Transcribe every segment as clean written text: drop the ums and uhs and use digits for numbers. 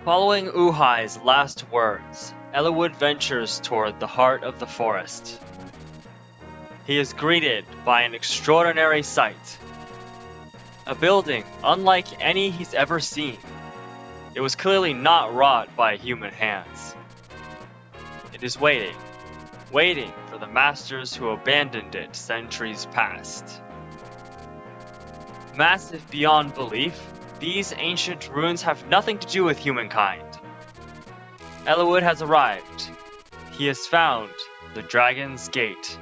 Following Uhai's last words, Eliwood ventures toward the heart of the forest. He is greeted by an extraordinary sight. A building unlike any he's ever seen. It was clearly not wrought by human hands. It is waiting for the masters who abandoned it centuries past. Massive beyond belief, these ancient ruins have nothing to do with humankind. Eliwood has arrived. He has found the Dragon's Gate.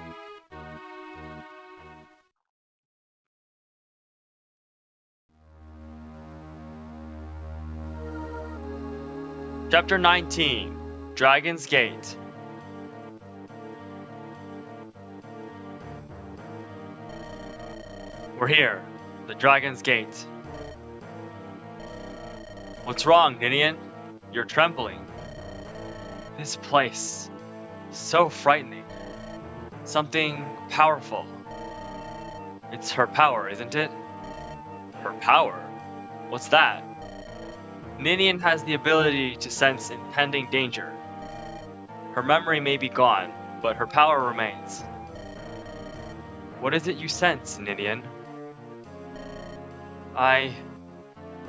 Chapter 19, Dragon's Gate. We're here, the Dragon's Gate. What's wrong, Ninian? You're trembling. This place, so frightening. Something powerful. It's her power, isn't it? Her power? What's that? Ninian has the ability to sense impending danger. Her memory may be gone, but her power remains. What is it you sense, Ninian? I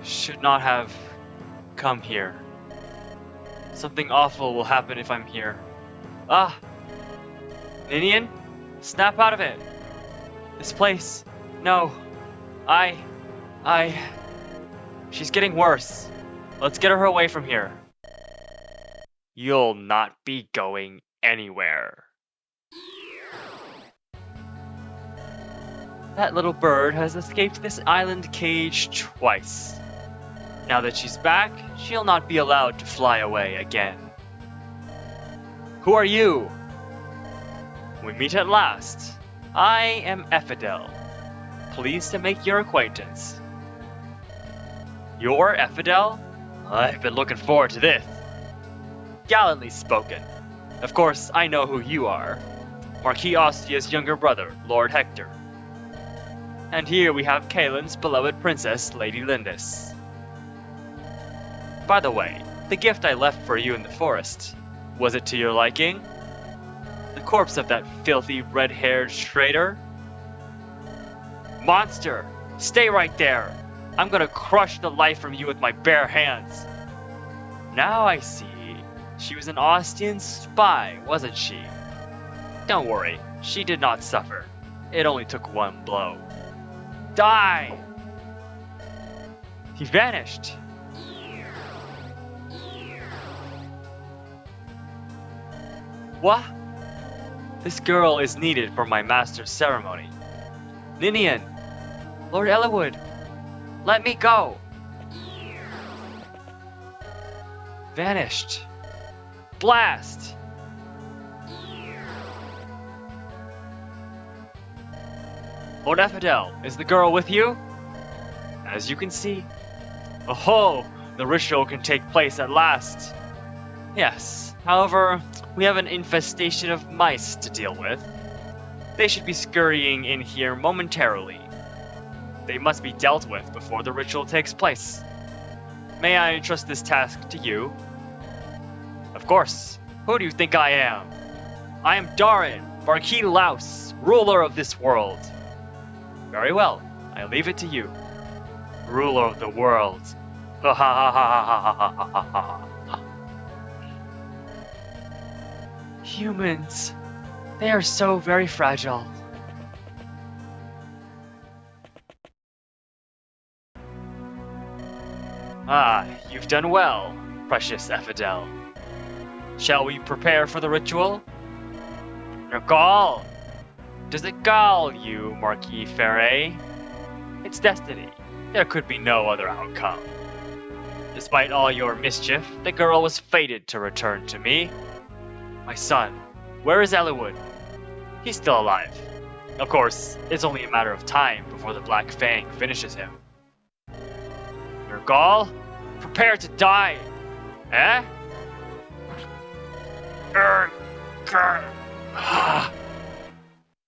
should not have come here. Something awful will happen if I'm here. Ah! Ninian? Snap out of it! This place... No. She's getting worse. Let's get her away from here. You'll not be going anywhere. That little bird has escaped this island cage twice. Now that she's back, she'll not be allowed to fly away again. Who are you? We meet at last. I am Ephidel. Pleased to make your acquaintance. You're Ephidel? I've been looking forward to this. Gallantly spoken. Of course, I know who you are. Marquis Ostia's younger brother, Lord Hector. And here we have Kaelin's beloved princess, Lady Lindis. By the way, the gift I left for you in the forest, was it to your liking? The corpse of that filthy red-haired traitor? Monster! Stay right there! I'm gonna crush the life from you with my bare hands. Now I see. She was an Ostian spy, wasn't she? Don't worry, she did not suffer. It only took one blow. Die! He vanished. What? This girl is needed for my master's ceremony. Ninian! Lord Eliwood! Let me go! Vanished. Blast! Lord Ephidel, is the girl with you? As you can see. Oh, the ritual can take place at last. Yes, however, we have an infestation of mice to deal with. They should be scurrying in here momentarily. They must be dealt with before the ritual takes place. May I entrust this task to you? Of course. Who do you think I am? I am Darin, Marquis Laus, ruler of this world. Very well, I leave it to you. Ruler of the world. Ha ha ha ha ha ha ha ha. Humans. They are so very fragile. Ah, you've done well, precious Ephidel. Shall we prepare for the ritual? Nergal! Does it gall you, Marquis Ferre? It's destiny. There could be no other outcome. Despite all your mischief, the girl was fated to return to me. My son, where is Eliwood? He's still alive. Of course, it's only a matter of time before the Black Fang finishes him. Nergal, prepare to die! Eh?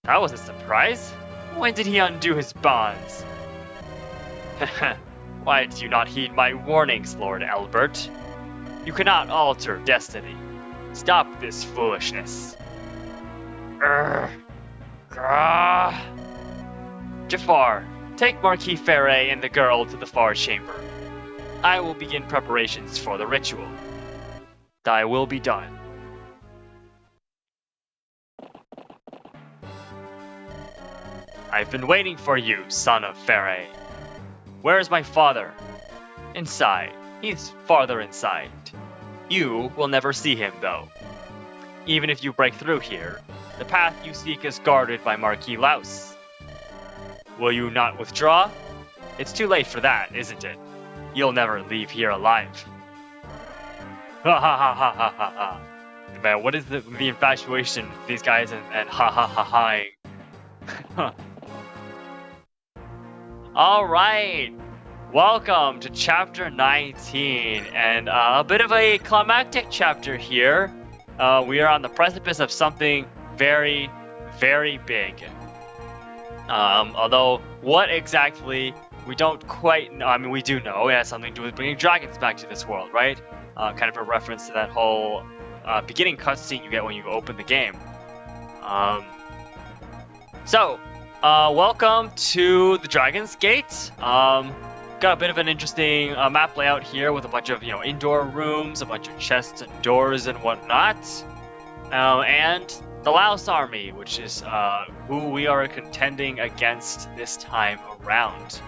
That was a surprise. When did he undo his bonds? Why did you not heed my warnings, Lord Albert? You cannot alter destiny. Stop this foolishness. Urgh. Ah. Jafar, take Marquis Ferret and the girl to the far chamber. I will begin preparations for the ritual. Thy will be done. I've been waiting for you, son of Ferret. Where is my father? Inside. He's farther inside. You will never see him, though. Even if you break through here, the path you seek is guarded by Marquis Laus. Will you not withdraw? It's too late for that, isn't it? You'll never leave here alive. Ha ha ha ha ha ha ha. Man, what is the infatuation with these guys and ha ha ha haing? Alright, welcome to chapter 19, and a bit of a climactic chapter here. We are on the precipice of something very, very big. Although, what exactly, we don't quite know. I mean, we do know it has something to do with bringing dragons back to this world, right? Kind of a reference to that whole beginning cutscene you get when you open the game. Welcome to the Dragon's Gate. Got a bit of an interesting map layout here with a bunch of, indoor rooms, a bunch of chests and doors and whatnot. And the Laos army, which is who we are contending against this time around.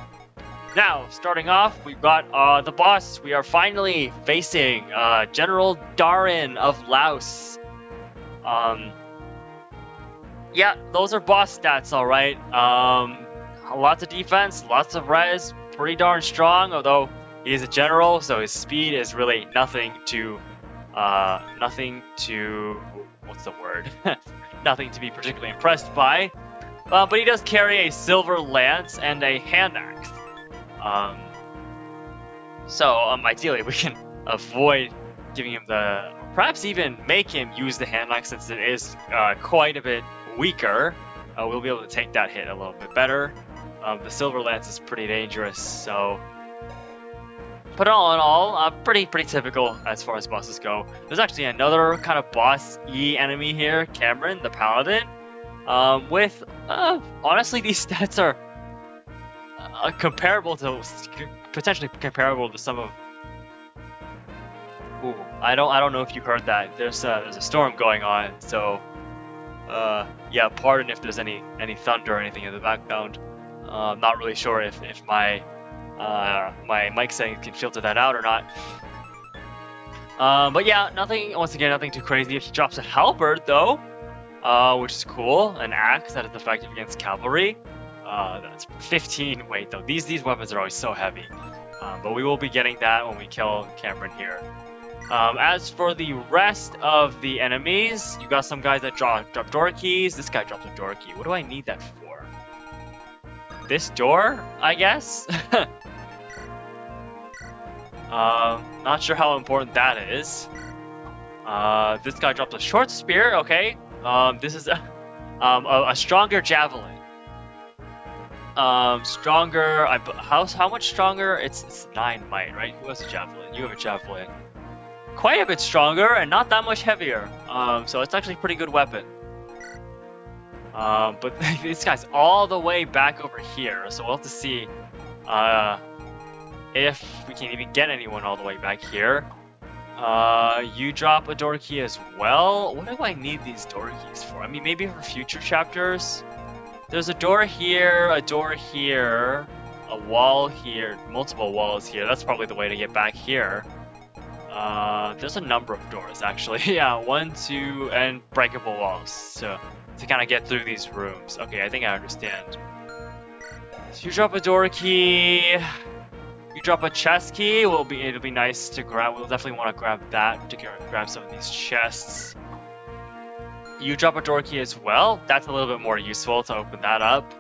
Now, starting off, we've got the boss. We are finally facing General Darin of Laos. Yeah, those are boss stats, alright. Lots of defense, lots of res, pretty darn strong, although he is a general, so his speed is really nothing to, what's the word? Nothing to be particularly impressed by. But he does carry a silver lance and a hand axe. Ideally we can avoid giving him perhaps even make him use the hand axe since it is quite a bit weaker. We'll be able to take that hit a little bit better. The silver lance is pretty dangerous, so. But all in all, pretty typical as far as bosses go. There's actually another kind of boss-y enemy here, Cameron, the paladin. With honestly, these stats are potentially comparable to some of. Ooh, I don't know if you heard that. There's a storm going on, so. Yeah, pardon if there's any thunder or anything in the background. I'm not really sure if my mic settings can filter that out or not. But yeah, once again, nothing too crazy. He drops a halberd though, which is cool. An axe that is effective against cavalry. That's 15 weight though. These weapons are always so heavy. But we will be getting that when we kill Cameron here. As for the rest of the enemies, you got some guys that drop door keys. This guy drops a door key. What do I need that for? This door, I guess? Not sure how important that is. This guy drops a short spear, okay. This is a stronger javelin. Stronger, how much stronger? It's 9 might, right? Who has a javelin? You have a javelin. Quite a bit stronger and not that much heavier. So it's actually a pretty good weapon. But this guy's all the way back over here, so we'll have to see if we can even get anyone all the way back here. You drop a door key as well. What do I need these door keys for? I mean, maybe for future chapters. There's a door here, a wall here, multiple walls here. That's probably the way to get back here. There's a number of doors actually. Yeah, 1, 2, and breakable walls to kind of get through these rooms. Okay, I think I understand. So you drop a door key. You drop a chest key. It'll be nice to grab. We'll definitely want to grab that to grab some of these chests. You drop a door key as well. That's a little bit more useful to open that up.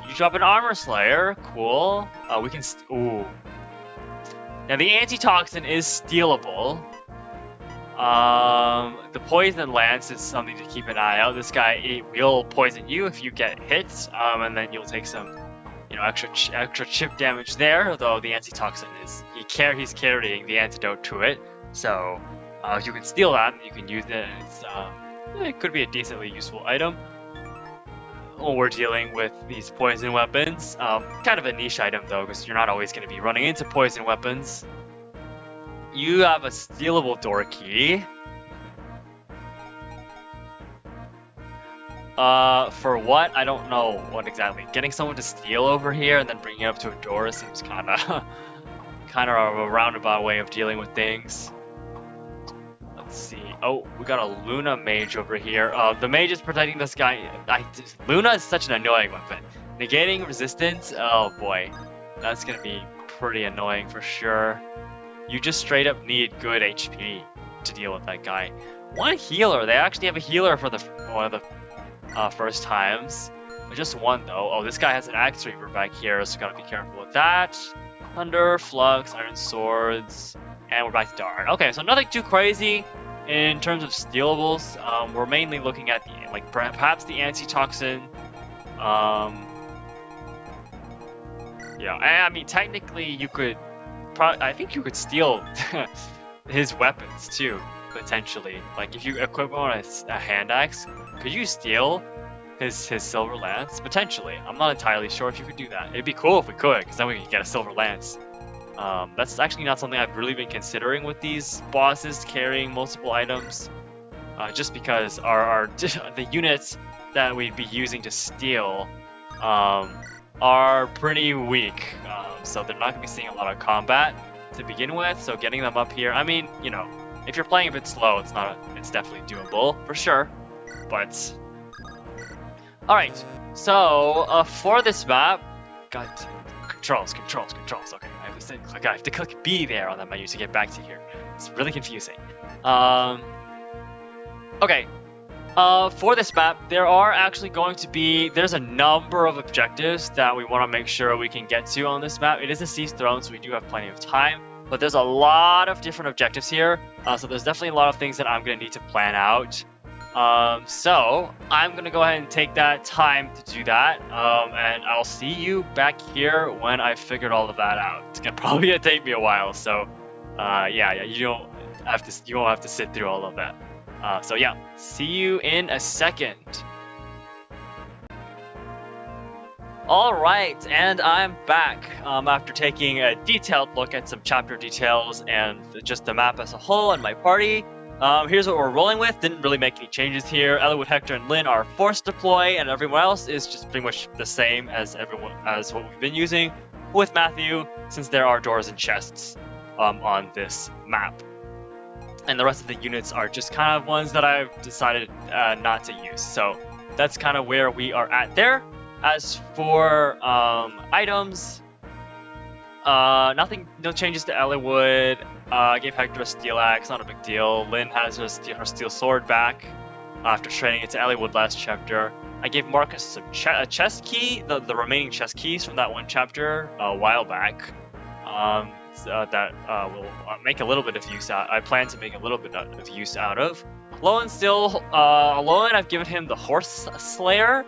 You drop an armor slayer. Cool. We can. Ooh. Now the antitoxin is stealable. The poison lance is something to keep an eye out. This guy will poison you if you get hit, and then you'll take some you know, extra chip damage there. Though the antitoxin is he's carrying the antidote to it, so you can steal that and you can use it. It could be a decently useful item when we're dealing with these poison weapons. Kind of a niche item though, because you're not always going to be running into poison weapons. You have a stealable door key. For what? I don't know what exactly. Getting someone to steal over here and then bringing it up to a door seems kind of a roundabout way of dealing with things. Let's see. Oh, we got a Luna mage over here. The mage is protecting this guy. Luna is such an annoying weapon. Negating resistance. Oh boy, that's gonna be pretty annoying for sure. You just straight up need good HP to deal with that guy. One healer. They actually have a healer for one of the first times. Just one though. Oh, this guy has an axe reaver back here, so gotta be careful with that. Thunder, flux, iron swords, and we're back to Darn. Okay, so nothing too crazy in terms of stealables. We're mainly looking at perhaps the antitoxin. Yeah, I mean technically you could. I think you could steal his weapons too, potentially. Like if you equip him on a hand axe, could you steal his silver lance? Potentially. I'm not entirely sure if you could do that. It'd be cool if we could, because then we could get a silver lance. That's actually not something I've really been considering with these bosses carrying multiple items. Just because the units that we'd be using to steal are pretty weak. So they're not going to be seeing a lot of combat to begin with, so getting them up here, I mean, you know, if you're playing a bit slow, it's definitely doable, for sure, but... Alright, so, for this map, controls, okay, I have to click B there on that menu to get back to here. It's really confusing. Okay. For this map, there are actually going to be, there's a number of objectives that we want to make sure we can get to on this map. It is a Seized Throne, so we do have plenty of time, but there's a lot of different objectives here, so there's definitely a lot of things that I'm going to need to plan out. So I'm going to go ahead and take that time to do that, and I'll see you back here when I figured all of that out. It's probably going to take me a while, so yeah, you won't have to sit through all of that. So yeah, see you in a second. Alright, and I'm back after taking a detailed look at some chapter details and just the map as a whole and my party. Here's what we're rolling with. Didn't really make any changes here. Eliwood, Hector, and Lynn are forced deploy, and everyone else is just pretty much the same as what we've been using with Matthew, since there are doors and chests on this map. And the rest of the units are just kind of ones that I've decided not to use. So that's kind of where we are at there. As for items, no changes to Eliwood. I gave Hector a steel axe, not a big deal. Lynn has her steel sword back after trading it to Eliwood last chapter. I gave Marcus a chest key, the remaining chest keys from that one chapter a while back. That will make a little bit of use out. I plan to make a little bit of use out of. Lowen I've given him the Horse Slayer.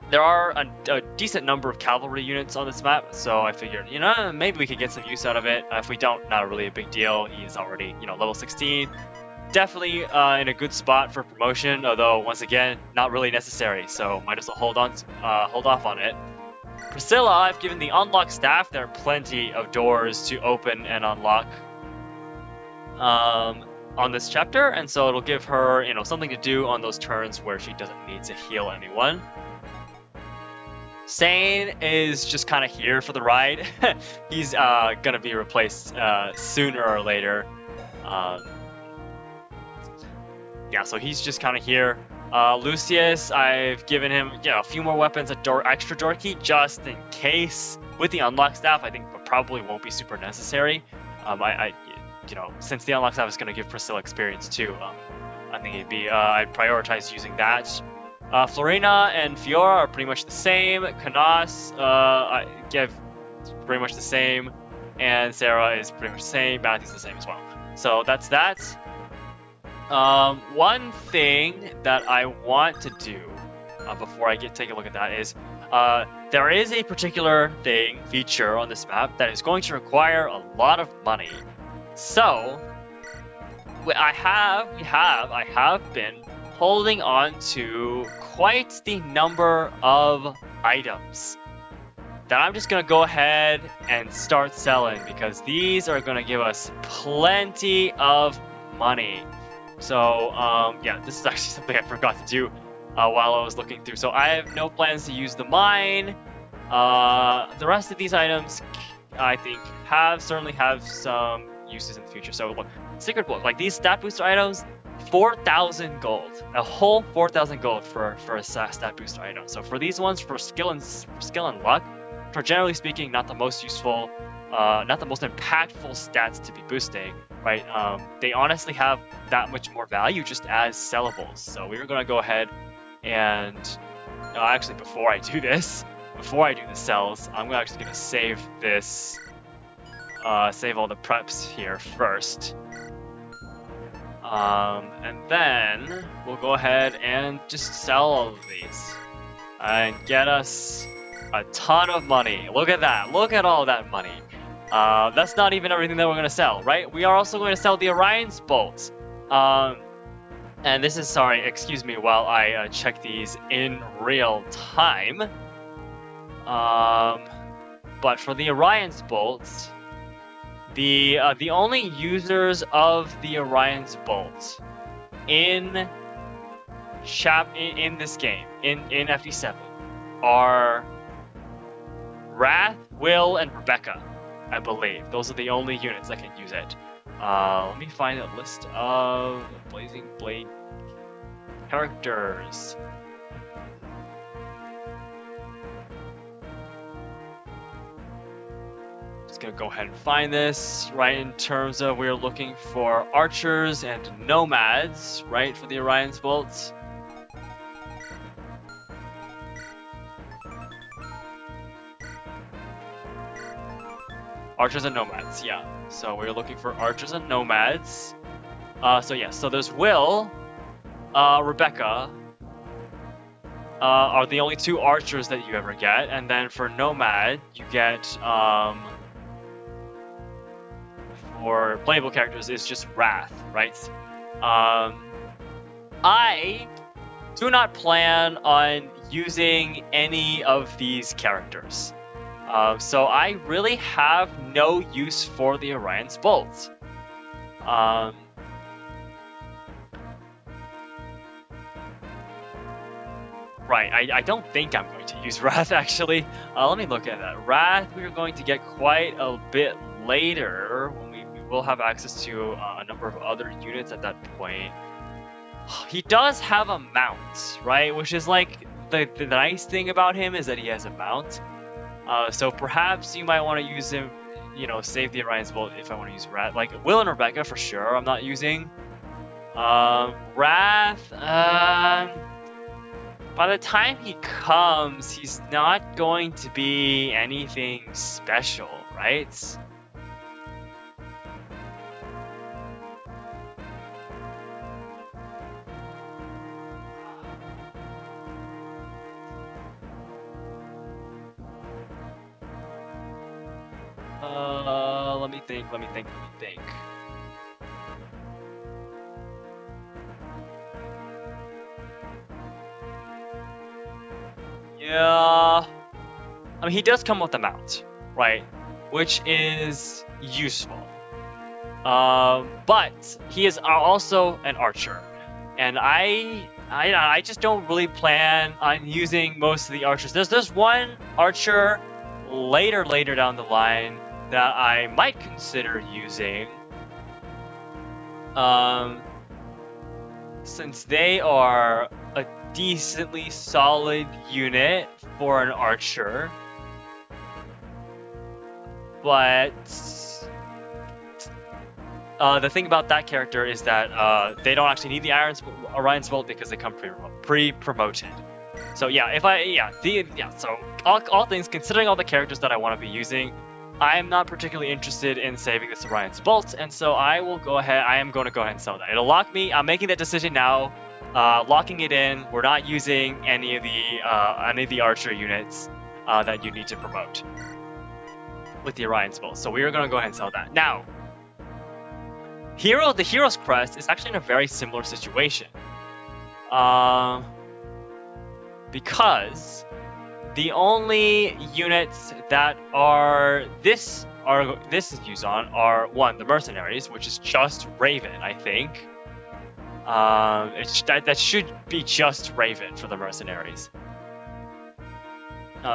There are a decent number of cavalry units on this map, so I figured, you know, maybe we could get some use out of it. If we don't, not really a big deal. He's already, you know, level 16. Definitely in a good spot for promotion, although once again, not really necessary. So might as well hold off on it. Priscilla, I've given the unlock staff. There are plenty of doors to open and unlock on this chapter, and so it'll give her, you know, something to do on those turns where she doesn't need to heal anyone. Sane is just kind of here for the ride. He's gonna be replaced sooner or later. Yeah, so he's just kind of here. Lucius, I've given him, you know, a few more weapons, extra door key, just in case. With the unlock staff, I think probably won't be super necessary. You know, since the unlock staff is going to give Priscilla experience too, I think I'd prioritize using that. Florina and Fiora are pretty much the same. Canas, I give pretty much the same. And Sarah is pretty much the same. Matthew's the same as well. So that's that. One thing that I want to do before I take a look at that is there is a particular feature on this map that is going to require a lot of money. So, I have been holding on to quite the number of items that I'm just gonna go ahead and start selling, because these are gonna give us plenty of money. So yeah, this is actually something I forgot to do while I was looking through. So I have no plans to use the mine. The rest of these items, I think, certainly have some uses in the future. So look, secret book, like these stat booster items, 4,000 gold, a whole 4,000 gold for a stat booster item. So for these ones, for skill and luck, for generally speaking, not the most useful, not the most impactful stats to be boosting, right? They honestly have that much more value just as sellables. So we're gonna go ahead and actually, before I do the sells, I'm actually gonna save this, save all the preps here first. And then we'll go ahead and just sell all of these and get us a ton of money. Look at that. Look at all that money. That's not even everything that we're going to sell, right? We are also going to sell the Orion's Bolt. And this is, sorry, excuse me while I check these in real time. But for the Orion's Bolt, the only users of the Orion's Bolt in this game, in FD7, are Wrath, Will, and Rebecca, I believe. Those are the only units that can use it. Let me find a list of Blazing Blade characters. Just gonna go ahead and find this, right, in terms of we're looking for archers and nomads, right, for the Orion's Bolts. Archers and nomads, yeah. So we're looking for archers and nomads. So yeah, so there's Will, Rebecca, are the only two archers that you ever get, and then for nomad, you get, for playable characters, is just Wrath, right? I do not plan on using any of these characters. So I really have no use for the Orion's Bolt. Right, I don't think I'm going to use Wrath, actually. Let me look at that. Wrath we are going to get quite a bit later, when we will have access to a number of other units at that point. He does have a mount, right? Which is like, the nice thing about him is that he has a mount. So perhaps you might want to use him, save the Orion's Bolt if I want to use Wrath. Like, Will and Rebecca for sure I'm not using. Wrath, by the time he comes, he's not going to be anything special, right? Let me think. Yeah, I mean, he does come with a mount, right? Which is useful. But he is also an archer, and I just don't really plan on using most of the archers. There's one archer later down the line that I might consider using, since they are a decently solid unit for an archer, but the thing about that character is that they don't actually need the Orion's Bolt because they come pre-promoted. So yeah, so all things, considering all the characters that I want to be using, I am not particularly interested in saving this Orion's Bolt, and so I am going to go ahead and sell that. It'll lock me. I'm making that decision now locking it in. We're not using any of the archer units that you need to promote with the Orion's Bolt. So we are going to go ahead and sell that. Now, the Hero's Crest is actually in a very similar situation. Because the only units that this is used on are, one, the mercenaries, which is just Raven, I think. That should be just Raven for the mercenaries.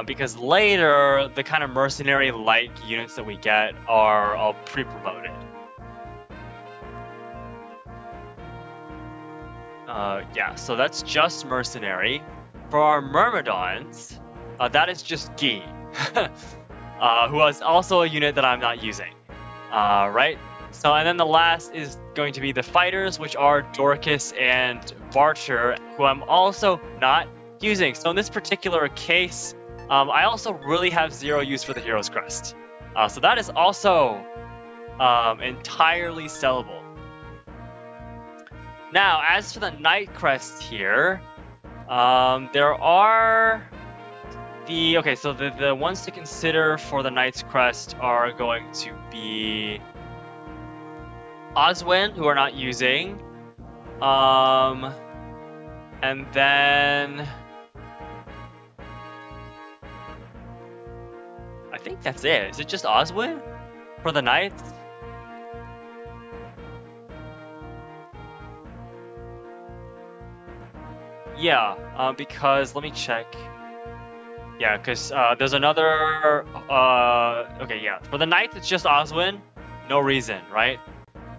Because later, the kind of mercenary-like units that we get are all pre-promoted. Yeah, so that's just mercenary. For our Myrmidons, that is just Guy, who is also a unit that I'm not using. Right? So, and then the last is going to be the fighters, which are Dorcas and Barcher, who I'm also not using. So in this particular case, I also really have zero use for the Hero's Crest. So that is also entirely sellable. Now, as for the Knight Crest here, there are the ones to consider for the Knight's Crest are going to be Oswin, who we're not using, and then I think that's it. Is it just Oswin for the Knights? Yeah, because let me check. Yeah, because there's another. Okay, yeah. For the Knights, it's just Oswin. No reason, right?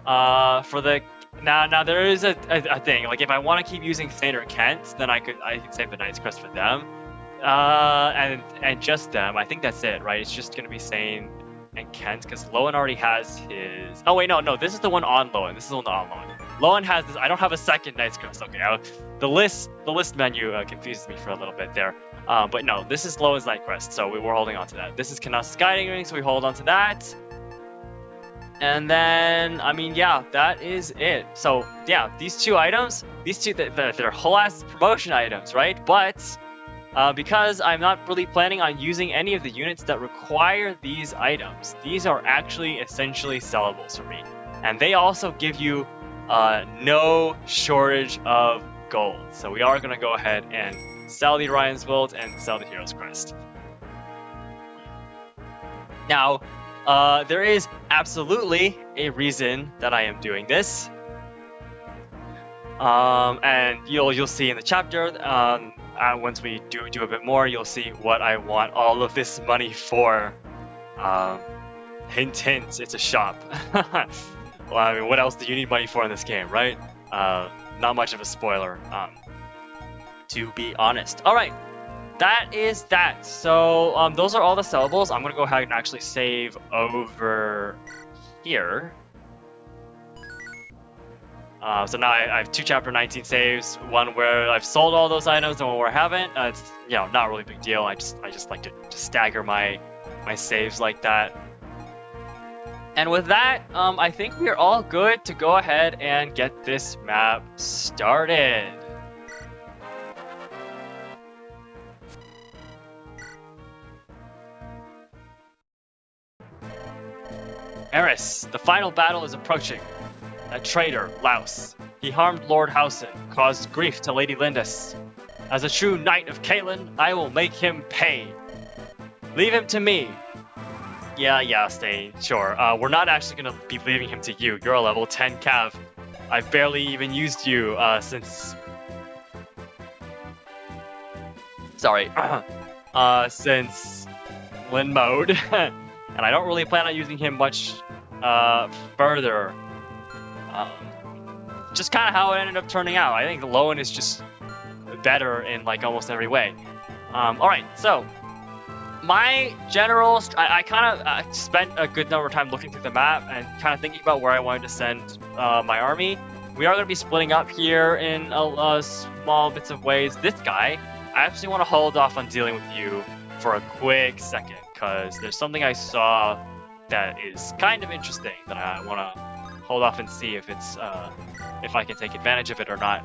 For the now there is a thing. Like if I want to keep using Thane or Kent, then I could save the Knight's Crest for them. And just them. I think that's it, right? It's just gonna be Thane and Kent because Lowen already has his. Oh wait, no. This is the one on Lowen. This is the one on Lowen. Lowen has this. I don't have a second Knight's Crest. Okay, the list menu confuses me for a little bit there. But no, this is Lowen's Knight Crest, so we're holding on to that. This is Kna's Guiding Ring, so we hold on to that. And then, I mean, yeah, that is it. So yeah, these two items, they're whole ass promotion items, right? But because I'm not really planning on using any of the units that require these items, these are actually essentially sellables for me. And they also give you no shortage of gold. So we are going to go ahead and sell the Orion's Bolt and sell the Hero's Crest. Now, there is absolutely a reason that I am doing this. And you'll see in the chapter, once we do a bit more, you'll see what I want all of this money for. Hint, hint, it's a shop. Well, I mean, what else do you need money for in this game, right? Not much of a spoiler, to be honest. All right, that is that. So those are all the sellables. I'm gonna go ahead and actually save over here. So now I have 2 chapter 19 saves, one where I've sold all those items and one where I haven't. It's not really a big deal. I just like to stagger my saves like that. And with that, I think we are all good to go ahead and get this map started. Eris, the final battle is approaching. That traitor, Laus. He harmed Lord Hausen, caused grief to Lady Lindis. As a true knight of Caitlin, I will make him pay. Leave him to me. Yeah, Stain, sure. We're not actually gonna be leaving him to you. You're a level 10 Cav. I've barely even used you, since... Sorry. Since Lin mode. And I don't really plan on using him much, further. Just kind of how it ended up turning out. I think Lowen is just better in, like, almost every way. Alright, so... My general, I kind of spent a good number of time looking through the map and kind of thinking about where I wanted to send my army. We are going to be splitting up here in small bits of ways. This guy, I actually want to hold off on dealing with you for a quick second, because there's something I saw that is kind of interesting that I want to hold off and see if it's if I can take advantage of it or not.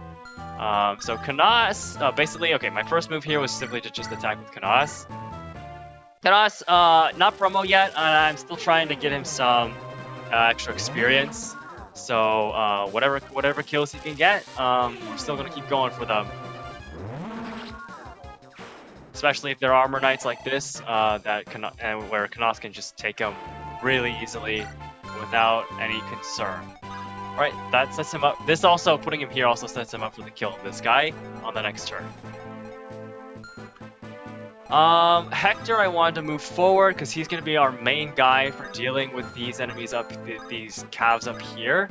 So Kanas, basically, okay, my first move here was simply to just attack with Kanas. Kanas, not promo yet, and I'm still trying to get him some extra experience. So whatever kills he can get, we're still gonna keep going for them. Especially if they're armor knights like this, where Kanas can just take them really easily without any concern. Alright, that sets him up. This also, putting him here also sets him up for the kill of this guy on the next turn. Hector, I wanted to move forward because he's going to be our main guy for dealing with these enemies up, these calves up here.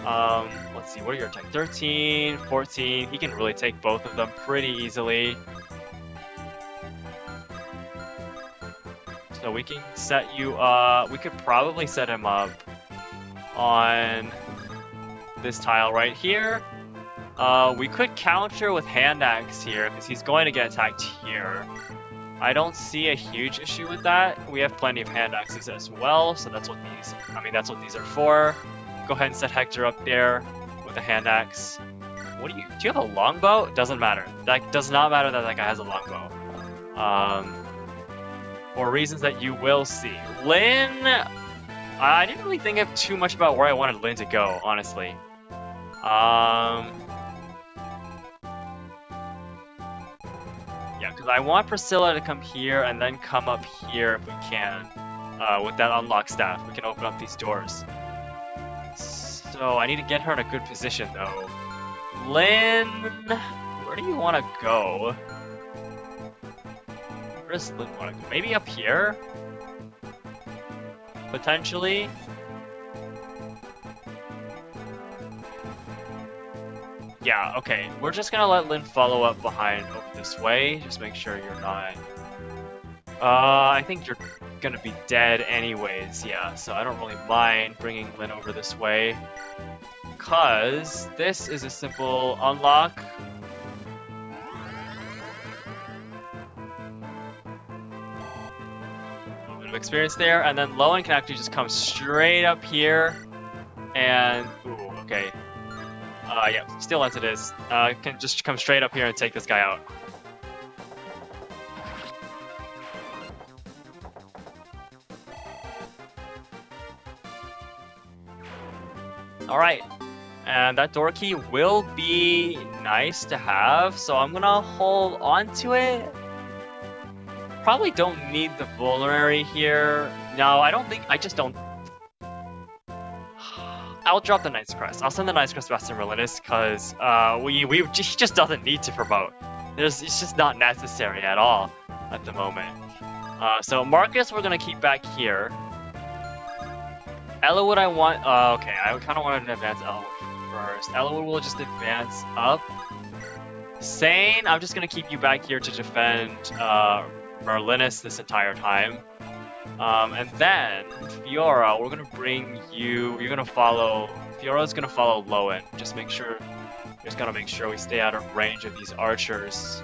Let's see, what are your attack? 13, 14. He can really take both of them pretty easily. So we can set you up. We could probably set him up on this tile right here. We could counter with hand axe here because he's going to get attacked here. I don't see a huge issue with that. We have plenty of hand axes as well, so that's what these are for. Go ahead and set Hector up there with a hand axe. Do you have a longbow? Doesn't matter. That does not matter that guy has a longbow. For reasons that you will see. Lyn, I didn't really think of too much about where I wanted Lyn to go, honestly. Yeah, because I want Priscilla to come here and then come up here if we can. With that unlock staff, we can open up these doors. So I need to get her in a good position, though. Lyn, where do you want to go? Where does Lyn want to go? Maybe up here? Potentially? Yeah, okay. We're just gonna let Lyn follow up behind over this way. Just make sure you're not... I think you're gonna be dead anyways, yeah. So I don't really mind bringing Lyn over this way. Because this is a simple unlock. A little bit of experience there. And then Lowen can actually just come straight up here. And... ooh, okay. Yeah, still as it is. Can just come straight up here and take this guy out. Alright, and that door key will be nice to have, so I'm gonna hold on to it. Probably don't need the vulnerary here. No, I just don't. I'll drop the Knight's Crest. I'll send the Knight's Crest back to Merlinus because he just doesn't need to promote. It's just not necessary at all at the moment. So Marcus we're gonna keep back here. Eliwood I want, okay, I kind of wanted to advance Eliwood first. Eliwood will just advance up. Sane, I'm just gonna keep you back here to defend Merlinus this entire time. And then, Fiora, we're gonna bring you, Fiora's gonna follow Lowen. Just gotta make sure we stay out of range of these archers.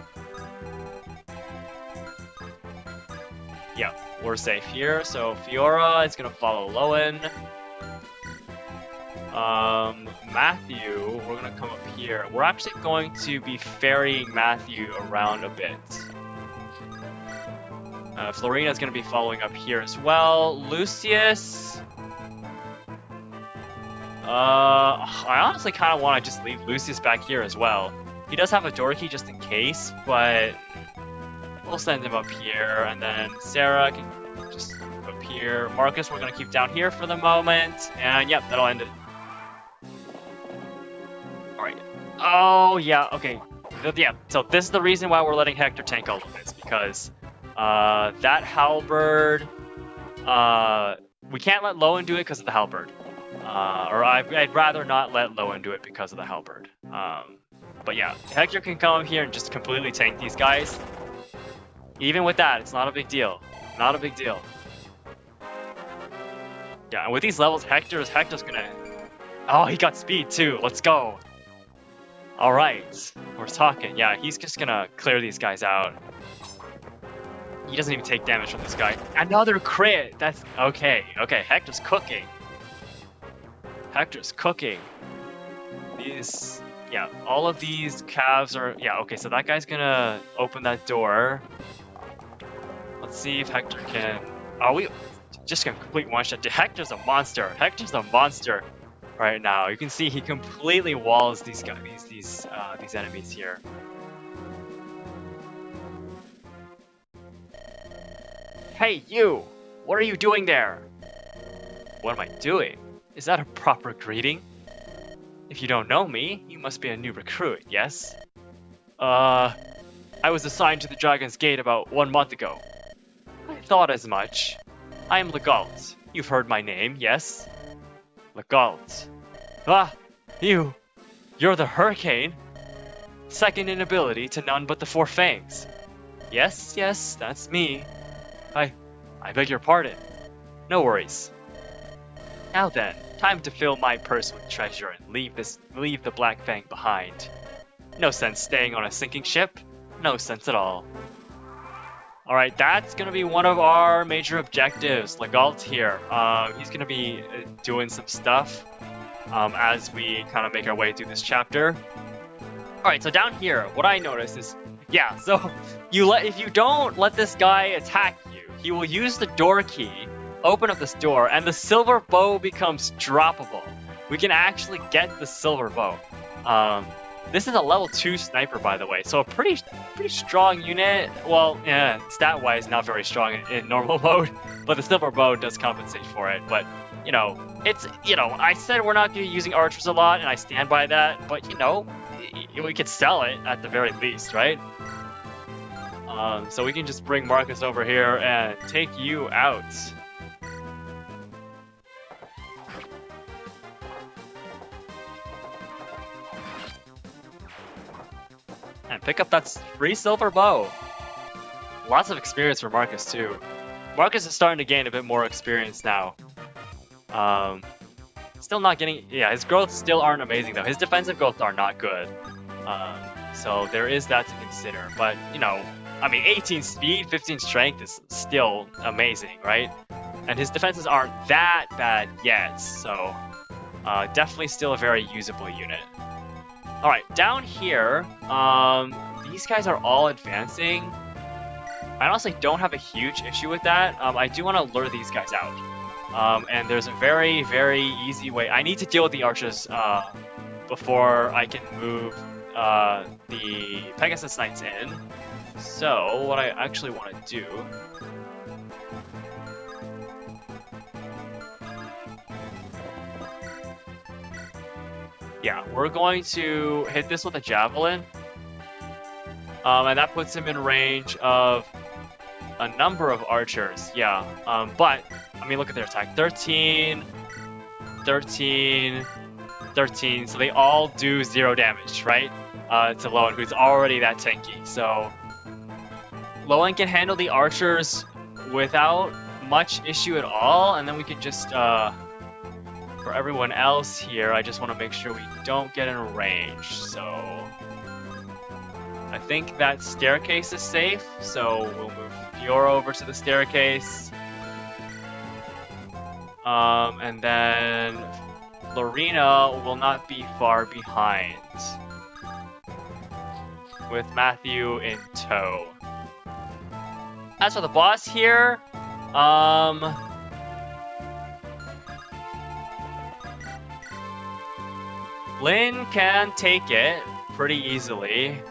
Yeah, we're safe here, so Fiora is gonna follow Lowen. Matthew, we're gonna come up here. We're actually going to be ferrying Matthew around a bit. Florina's gonna be following up here as well. Lucius... I honestly kind of want to just leave Lucius back here as well. He does have a door key just in case, but we'll send him up here, and then Sarah can just up here. Marcus we're gonna keep down here for the moment, and yep, that'll end it. Alright. Oh, yeah, okay. Yeah, so this is the reason why we're letting Hector tank all of this, because that halberd, we can't let Lowen do it because of the halberd. Or I'd rather not let Lowen do it because of the halberd. But yeah, Hector can come up here and just completely tank these guys. Even with that, it's not a big deal. Not a big deal. Yeah, and with these levels, Hector's gonna... oh, he got speed too. Let's go. Alright, we're talking. Yeah, he's just gonna clear these guys out. He doesn't even take damage from this guy. Another crit! That's... okay, okay, Hector's cooking. Hector's cooking. These... yeah, all of these calves are... Yeah, okay, so that guy's gonna open that door. Let's see if Hector can... Oh, we just gonna complete one-shot. Hector's a monster. Hector's a monster right now. You can see he completely walls these guys, these enemies here. Hey, you! What are you doing there? What am I doing? Is that a proper greeting? If you don't know me, you must be a new recruit, yes? I was assigned to the Dragon's Gate about 1 month ago. I thought as much. I am Legalt. You've heard my name, yes? Legalt. Ah! You're the Hurricane? Second in ability to none but the Four Fangs. Yes, that's me. I beg your pardon. No worries. Now then, time to fill my purse with treasure and leave the Black Fang behind. No sense staying on a sinking ship. No sense at all. Alright, that's gonna be one of our major objectives. Legalt here. He's gonna be doing some stuff as we kind of make our way through this chapter. Alright, so down here, what I noticed is, yeah, so if you don't let this guy attack you, he will use the door key, open up this door, and the silver bow becomes droppable. We can actually get the silver bow. This is a level 2 sniper, by the way, so a pretty strong unit. Well, yeah, stat-wise, not very strong in normal mode, but the silver bow does compensate for it. But, you know, I said we're not going to be using archers a lot, and I stand by that, but, you know, we could sell it at the very least, right? So we can just bring Marcus over here and take you out. And pick up that free silver bow. Lots of experience for Marcus too. Marcus is starting to gain a bit more experience now. Still not getting... Yeah, his growths still aren't amazing though. His defensive growths are not good. So there is that to consider. But, you know, I mean, 18 speed, 15 strength is still amazing, right? And his defenses aren't that bad yet, so definitely still a very usable unit. Alright, down here, these guys are all advancing. I honestly don't have a huge issue with that. I do want to lure these guys out. And there's a very, very easy way. I need to deal with the archers before I can move the Pegasus Knights in. So, what I actually want to do... Yeah, we're going to hit this with a javelin. And that puts him in range of a number of archers. Yeah, but, I mean, look at their attack. 13, 13, 13. So they all do 0 damage, right? To Lowen, who's already that tanky. So Lowen can handle the archers without much issue at all. And then we can just... for everyone else here, I just want to make sure we don't get in range, so... I think that staircase is safe, so we'll move Fiora over to the staircase. And then... Lorena will not be far behind. With Matthew in tow. As for the boss here, Lynn can take it pretty easily.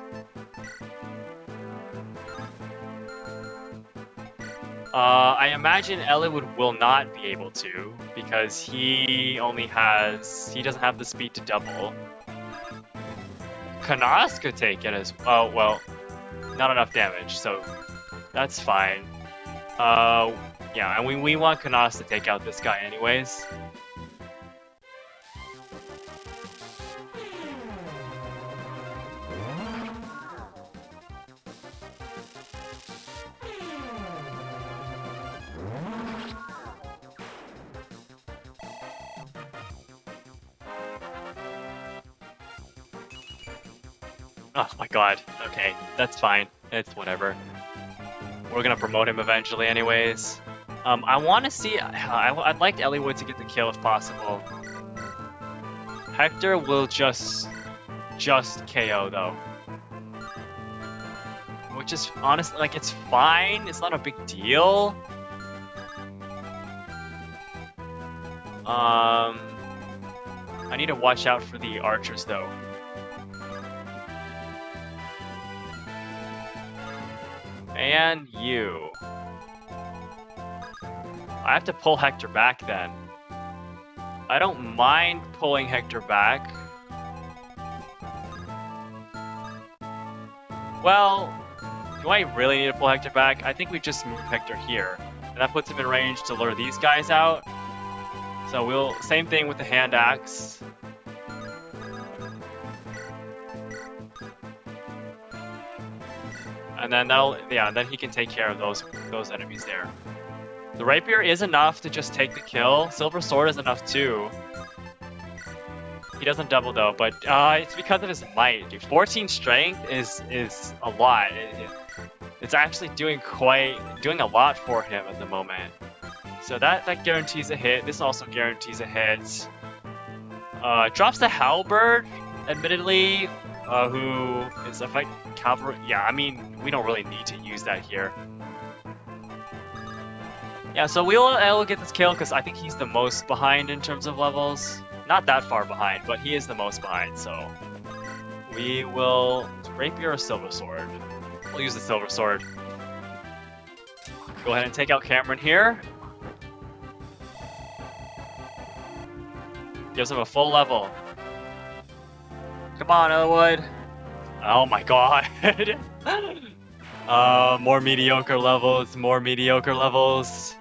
I imagine Eliwood will not be able to, because he doesn't have the speed to double. Kanas could take it as well. Oh, well, not enough damage, so that's fine. Yeah, and we want Kanas to take out this guy anyways. Oh my god, okay, that's fine. It's whatever. We're gonna promote him eventually anyways. I want to see... I'd like Eliwood to get the kill if possible. Hector will just just KO though. Which is honestly, like, it's fine. It's not a big deal. I need to watch out for the archers though. And you. I have to pull Hector back then. I don't mind pulling Hector back. Well, do I really need to pull Hector back? I think we just move Hector here. And that puts him in range to lure these guys out. So we'll, same thing with the hand axe. And then that'll, yeah, then he can take care of those enemies there. The rapier is enough to just take the kill. Silver sword is enough too. He doesn't double though, but it's because of his might, dude. 14 strength is a lot. It's actually doing a lot for him at the moment. So that guarantees a hit. This also guarantees a hit. Drops the halberd, admittedly, who is a fight cavalry. Yeah, I mean, we don't really need to use that here. Yeah, so we'll get this kill because I think he's the most behind in terms of levels. Not that far behind, but he is the most behind, so we will rapier or silver sword. We'll use the silver sword. Go ahead and take out Cameron here. Gives him a full level. Come on, Eliwood. Oh my god. More mediocre levels, more mediocre levels.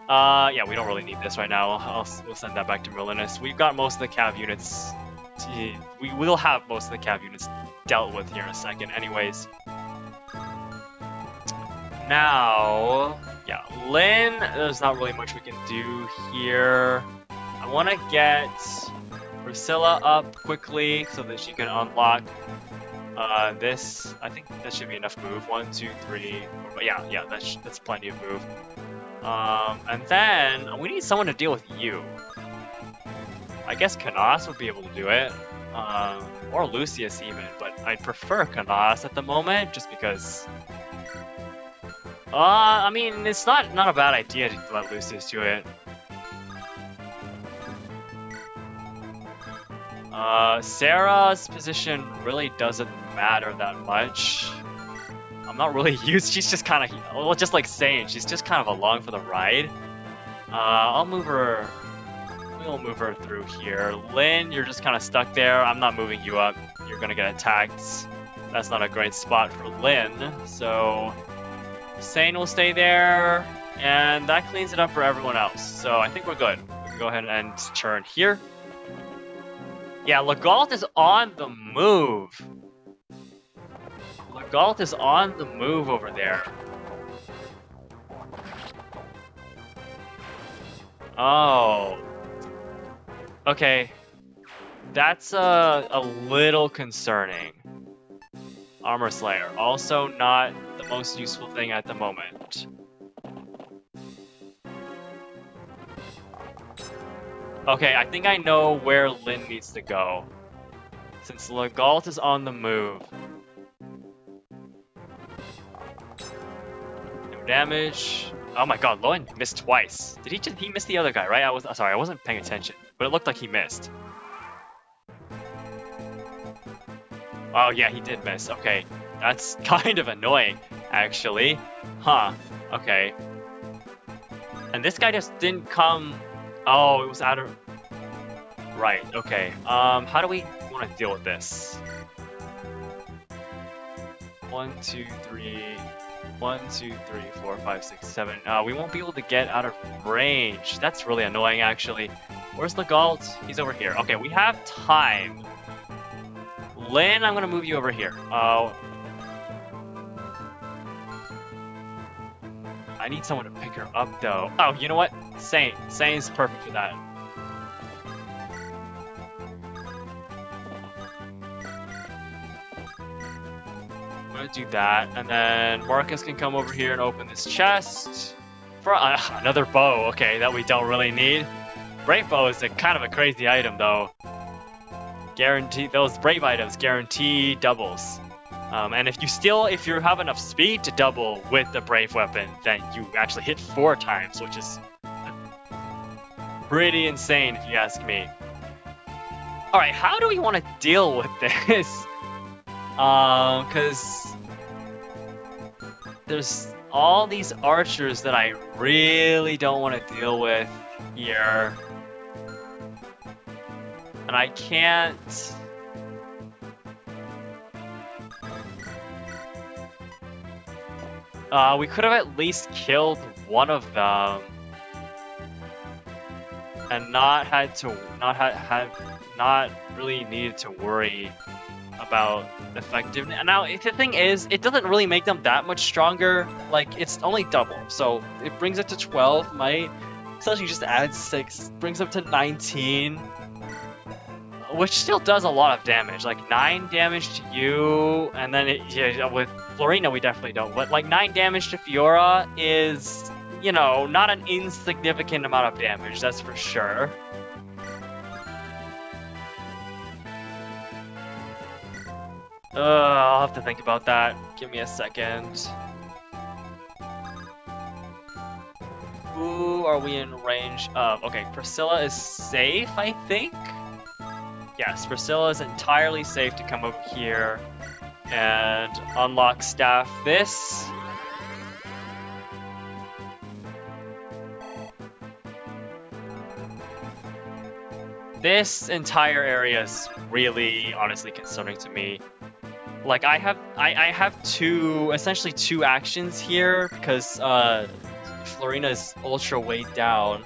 Yeah, we don't really need this right now. We'll send that back to Merlinus. We've got most of the cav units. We will have most of the cav units dealt with here in a second anyways. Now, yeah, Lynn, there's not really much we can do here. I want to get Priscilla up quickly so that she can unlock this. I think that should be enough move. 1, 2, 3, 4, yeah, that's plenty of move. And then we need someone to deal with you. I guess Canas would be able to do it, or Lucius even, but I'd prefer Canas at the moment just because. I mean, it's not a bad idea to let Lucius do it. Sarah's position really doesn't matter that much. I'm not really used. She's just kind of, well, just like saying, she's just kind of along for the ride. I'll move her. We'll move her through here. Lynn, you're just kind of stuck there. I'm not moving you up. You're gonna get attacked. That's not a great spot for Lynn. So Sane will stay there, and that cleans it up for everyone else. So I think we're good. We can go ahead and turn here. Yeah, Legault is on the move. Legault is on the move over there. Oh. Okay. That's a little concerning. Armor Slayer. Also not the most useful thing at the moment. Okay, I think I know where Lynn needs to go. Since Legault is on the move. No damage. Oh my god, Lowen missed twice. Did he missed the other guy, right? Sorry, I wasn't paying attention. But it looked like he missed. Oh yeah, he did miss. Okay. That's kind of annoying, actually. Huh. Okay. And this guy just didn't come. Oh, it was out of. Right. Okay. How do we want to deal with this? 1, 2, 3. 1, 2, 3, 4, 5, 6, 7. We won't be able to get out of range. That's really annoying, actually. Where's Legault? He's over here. Okay, we have time. Lynn, I'm gonna move you over here. I need someone to pick her up, though. Oh, you know what? Sane. Sane's perfect for that. I'm gonna do that, and then Marcus can come over here and open this chest. For another bow, okay, that we don't really need. Brave bow is kind of a crazy item, though. guarantee those brave items guarantee doubles. And if you have enough speed to double with the brave weapon, then you actually hit 4 times, which is pretty insane if you ask me. Alright, how do we want to deal with this? Because there's all these archers that I really don't want to deal with here. And I can't... we could have at least killed one of them. And not really needed to worry about effectiveness. Now, the thing is, it doesn't really make them that much stronger. Like, it's only double, so it brings it to 12 might. Essentially just adds 6, brings up to 19. Which still does a lot of damage. Like, 9 damage to you, and then with Florina we definitely don't. But like 9 damage to Fiora is, you know, not an insignificant amount of damage, that's for sure. I'll have to think about that. Give me a second. Who are we in range of? Okay, Priscilla is safe, I think? Yes, Priscilla is entirely safe to come over here and unlock staff this. This entire area is really, honestly concerning to me. Like, I have essentially two actions here because Florina is ultra weighed down.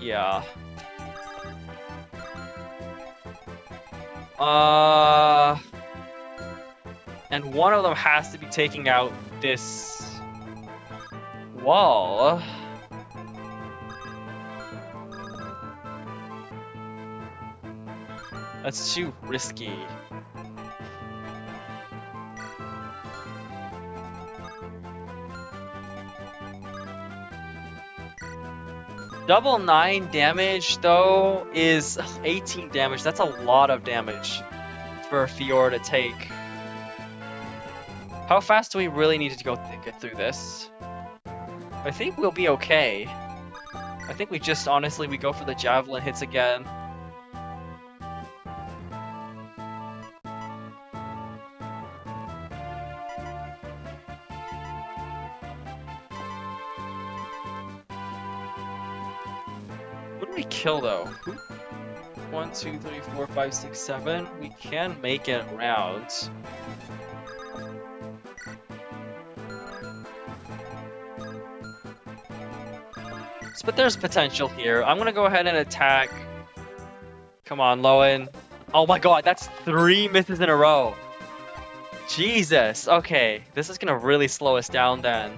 Yeah. And one of them has to be taking out this wall. That's too risky. Double 9 damage, though, is 18 damage. That's a lot of damage for Fiora to take. How fast do we really need to get through this? I think we'll be okay. I think we just, honestly, we go for the javelin hits again. Kill though. 1, 2, 3, 4, 5, 6, 7. We can make it around. But there's potential here. I'm gonna go ahead and attack. Come on, Lowen. Oh my god, that's 3 misses in a row. Jesus. Okay, this is gonna really slow us down then.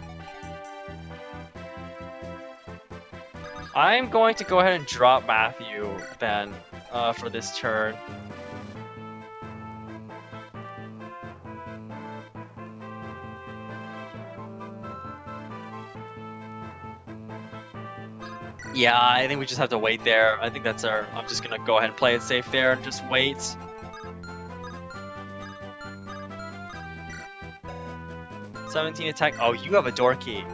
I'm going to go ahead and drop Matthew then for this turn. Yeah, I think we just have to wait there. I think that's our... I'm just gonna go ahead and play it safe there and just wait. $17 attack. Oh, you have a door key.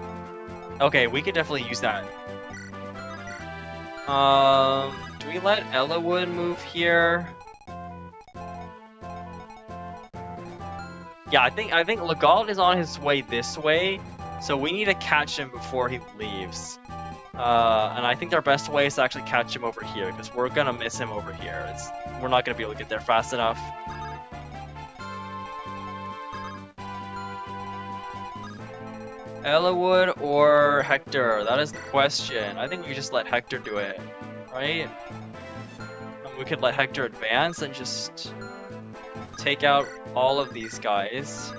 Okay, we could definitely use that. Do we let Eliwood move here? Yeah, I think Legault is on his way this way, so we need to catch him before he leaves. And I think our best way is to actually catch him over here, because we're gonna miss him over here. We're not gonna be able to get there fast enough. Eliwood or Hector? That is the question. I think we just let Hector do it, right? And we could let Hector advance and just take out all of these guys.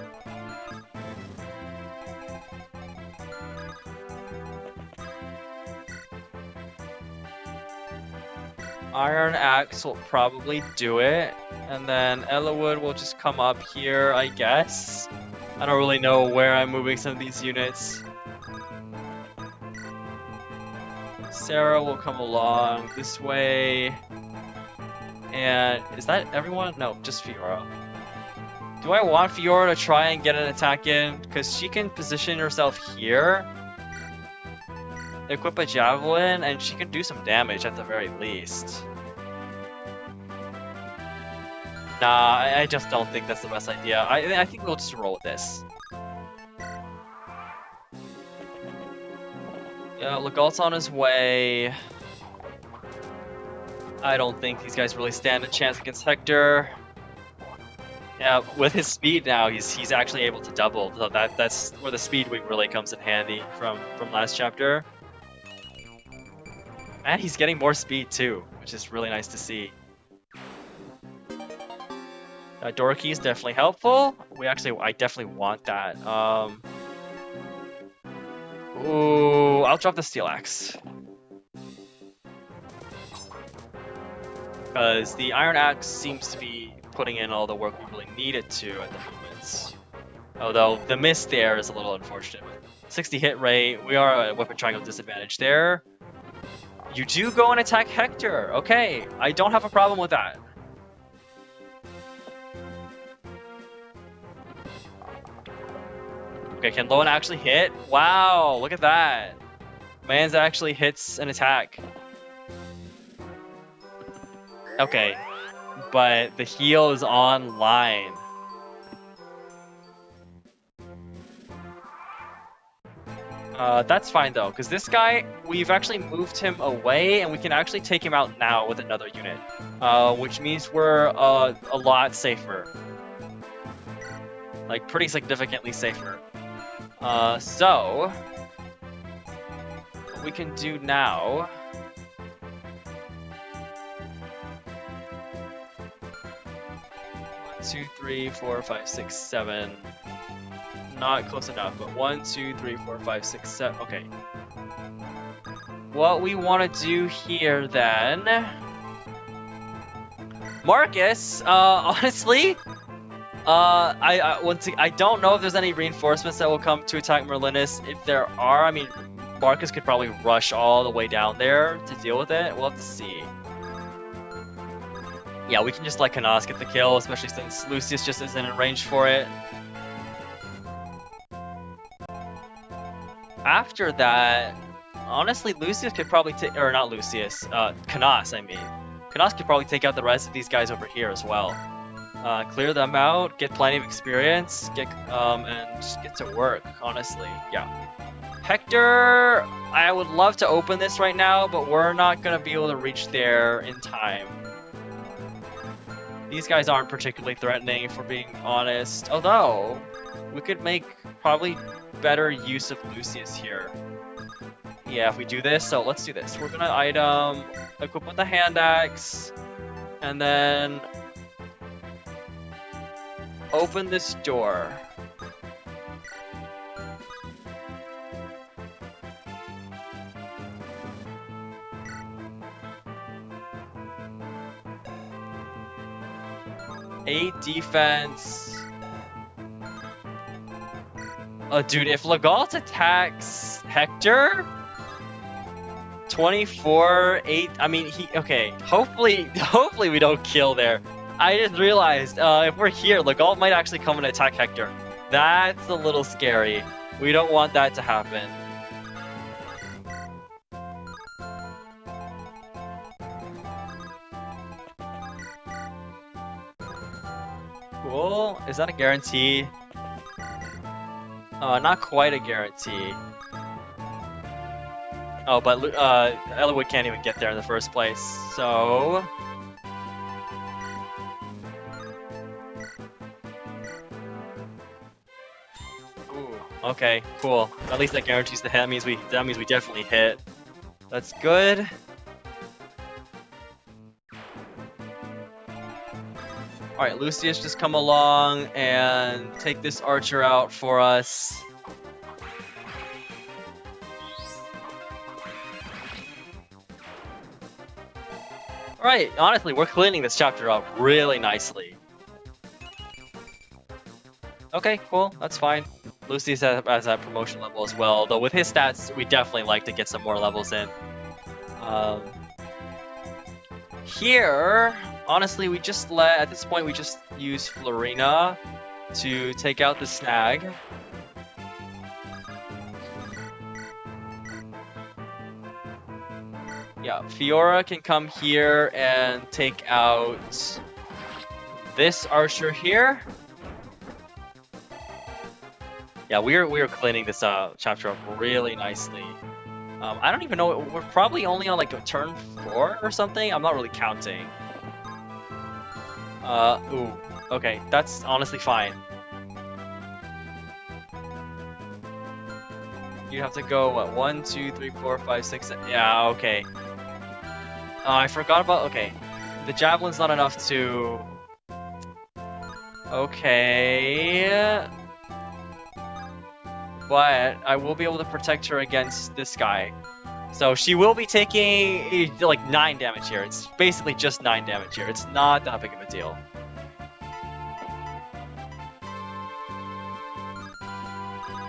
Iron Axe will probably do it, and then Eliwood will just come up here, I guess. I don't really know where I'm moving some of these units. Sarah will come along this way. And is that everyone? No, just Fiora. Do I want Fiora to try and get an attack in? Because she can position herself here, equip a javelin, and she can do some damage at the very least. Nah, I just don't think that's the best idea. I think we'll just roll with this. Yeah, Legault's on his way. I don't think these guys really stand a chance against Hector. Yeah, with his speed now, he's actually able to double. So that's where the speed wing really comes in handy from last chapter. And he's getting more speed too, which is really nice to see. Dorky is definitely helpful. I definitely want that. Ooh, I'll drop the Steel Axe. Because the Iron Axe seems to be putting in all the work we really need it to at the moment. Although the miss there is a little unfortunate. 60 hit rate, we are at a weapon triangle disadvantage there. You do go and attack Hector. Okay, I don't have a problem with that. Okay, can Lowen actually hit? Wow, look at that. Mans actually hits an attack. Okay, but the heal is online. That's fine though, because this guy, we've actually moved him away and we can actually take him out now with another unit. Which means we're a lot safer. Like, pretty significantly safer. So what we can do now... 1, 2, 3, 4, 5, 6, 7. Not close enough, but 1, 2, 3, 4, 5, 6, 7. Okay. What we want to do here then... Marcus, honestly... I don't know if there's any reinforcements that will come to attack Merlinus. If there are, I mean, Marcus could probably rush all the way down there to deal with it. We'll have to see. Yeah, we can just let Canas get the kill, especially since Lucius just isn't in range for it. After that, honestly, Lucius could probably take, or not Lucius, Canas, I mean. Canas could probably take out the rest of these guys over here as well. Clear them out, get plenty of experience, and just get to work, honestly. Yeah. Hector, I would love to open this right now, but we're not going to be able to reach there in time. These guys aren't particularly threatening, if we're being honest. Although, we could make probably better use of Lucius here. Yeah, if we do this, so let's do this. We're going to item, equip with the hand axe, and then... open this door. Eight defense. Oh, dude, if Legault attacks Hector, 24, 8. I mean, okay. Hopefully we don't kill there. I just realized, if we're here, Legault might actually come and attack Hector. That's a little scary. We don't want that to happen. Cool. Is that a guarantee? Not quite a guarantee. Oh, but Eliwood can't even get there in the first place, so... Okay, cool. At least that guarantees the hit. That means we definitely hit. That's good. Alright, Lucius, just come along and take this archer out for us. Alright, honestly, we're cleaning this chapter up really nicely. Okay, cool. That's fine. Lucius has a promotion level as well, though with his stats, we definitely like to get some more levels in. Here, honestly, at this point, we just use Florina to take out the snag. Yeah, Fiora can come here and take out this archer here. Yeah, we're cleaning this chapter up really nicely. I don't even know, we're probably only on like a turn 4 or something. I'm not really counting. Ooh, okay, that's honestly fine. You have to go, what, 1, 2, 3, 4, 5, 6, 7. Yeah, okay. I forgot about, okay. The javelin's not enough to... Okay... But I will be able to protect her against this guy. So she will be taking, like, 9 damage here. It's basically just 9 damage here. It's not that big of a deal.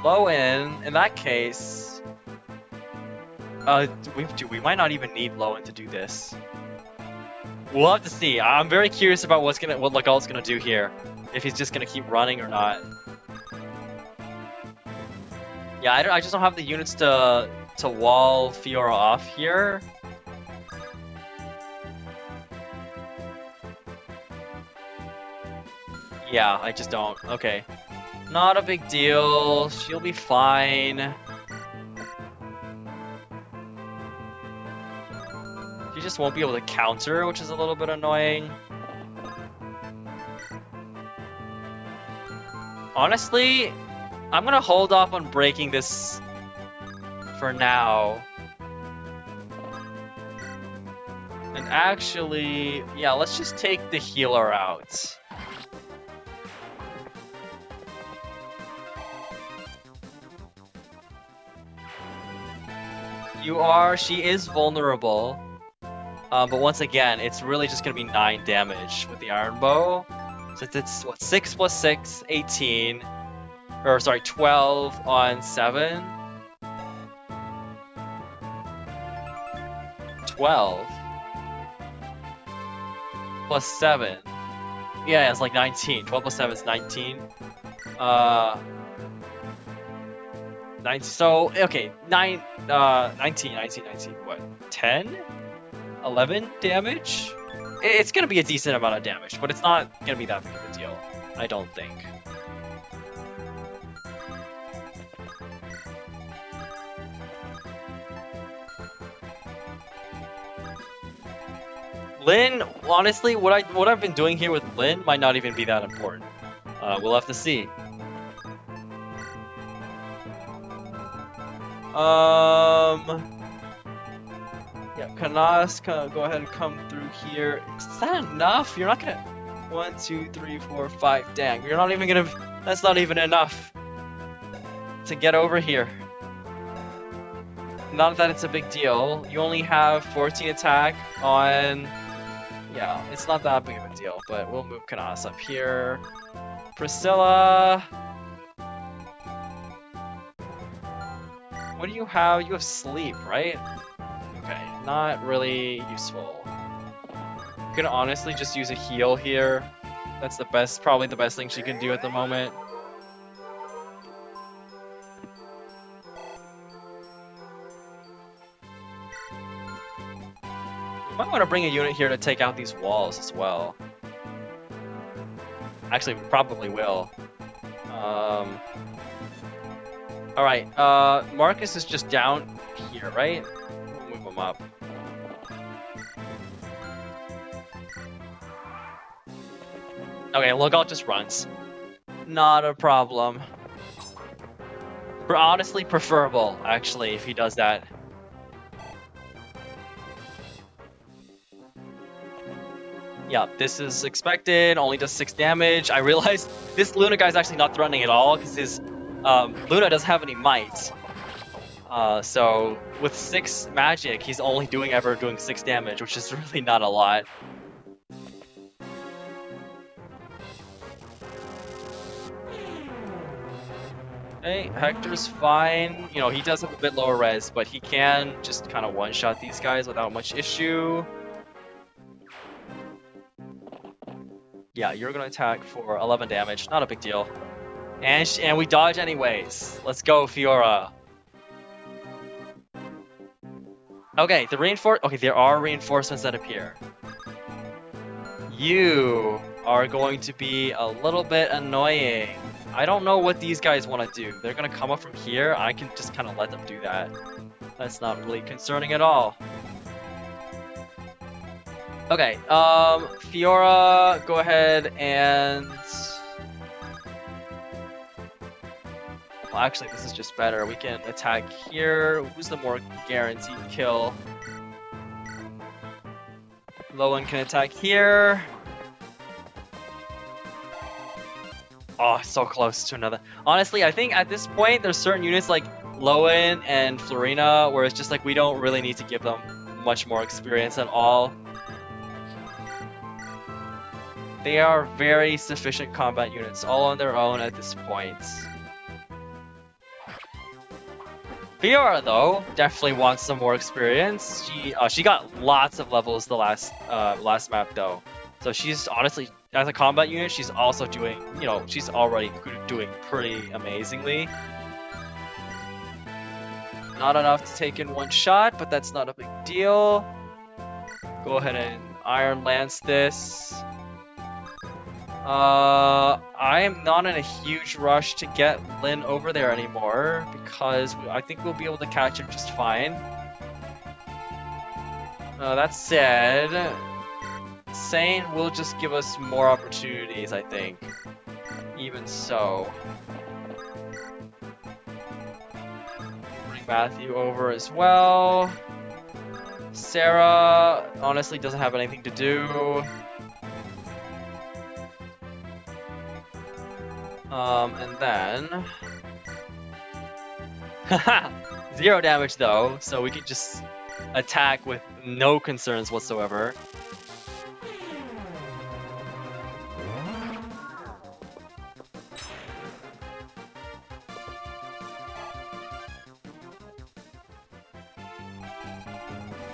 Low in that case... we might not even need Lowen to do this. We'll have to see. I'm very curious about what Legal's gonna do here. If he's just gonna keep running or not. Yeah, I just don't have the units to wall Fiora off here. Yeah, I just don't. Okay. Not a big deal. She'll be fine. She just won't be able to counter, which is a little bit annoying. Honestly, I'm gonna hold off on breaking this for now. And actually, yeah, let's just take the healer out. She is vulnerable. But once again, it's really just gonna be 9 damage with the Iron Bow. So it's, what, 6 plus 6, 18. Or, sorry, 12 on 7. 12. Plus 7. Yeah, it's like 19. 12 plus 7 is 19. 19, so, okay, 19, what, 10? 11 damage? It's gonna be a decent amount of damage, but it's not gonna be that big of a deal, I don't think. Lyn, honestly, what I've been doing here with Lyn might not even be that important. We'll have to see. Yeah, Kanas, go ahead and come through here. Is that enough? You're not gonna... 1, 2, 3, 4, 5. Dang, you're not even gonna... That's not even enough to get over here. Not that it's a big deal. You only have 14 attack on... Yeah, it's not that big of a deal, but we'll move Kanas up here. Priscilla... What do you have? You have sleep, right? Okay, not really useful. You can honestly just use a heal here. That's the best, probably the best thing she can do at the moment. You might want to bring a unit here to take out these walls as well. Actually, we probably will. Alright, Marcus is just down here, right? We'll move him up. Okay, Legal just runs. Not a problem. Honestly, preferable, actually, if he does that. Yeah, this is expected, only does 6 damage. I realize this Luna guy's actually not threatening at all, because his Luna doesn't have any might. So with 6 magic, he's only ever doing 6 damage, which is really not a lot. Okay, Hector's fine. You know, he does have a bit lower res, but he can just kind of one-shot these guys without much issue. Yeah, you're gonna attack for 11 damage. Not a big deal. And we dodge anyways. Let's go, Fiora. Okay, there are reinforcements that appear. You are going to be a little bit annoying. I don't know what these guys want to do. They're gonna come up from here. I can just kind of let them do that. That's not really concerning at all. Okay, Fiora, go ahead and... Well, actually, this is just better. We can attack here. Who's the more guaranteed kill? Lowen can attack here. Oh, so close to another. Honestly, I think at this point, there's certain units like Lowen and Florina where it's just like we don't really need to give them much more experience at all. They are very sufficient combat units, all on their own at this point. Fiora, though, definitely wants some more experience. She got lots of levels the last map, though. So she's honestly, as a combat unit, she's also doing, she's already doing pretty amazingly. Not enough to take in one shot, but that's not a big deal. Go ahead and Iron Lance this. I am not in a huge rush to get Lyn over there anymore because I think we'll be able to catch him just fine. That said, Sane will just give us more opportunities, I think. Even so. Bring Matthew over as well. Sarah honestly doesn't have anything to do. And then... Haha! 0 damage though, so we can just attack with no concerns whatsoever.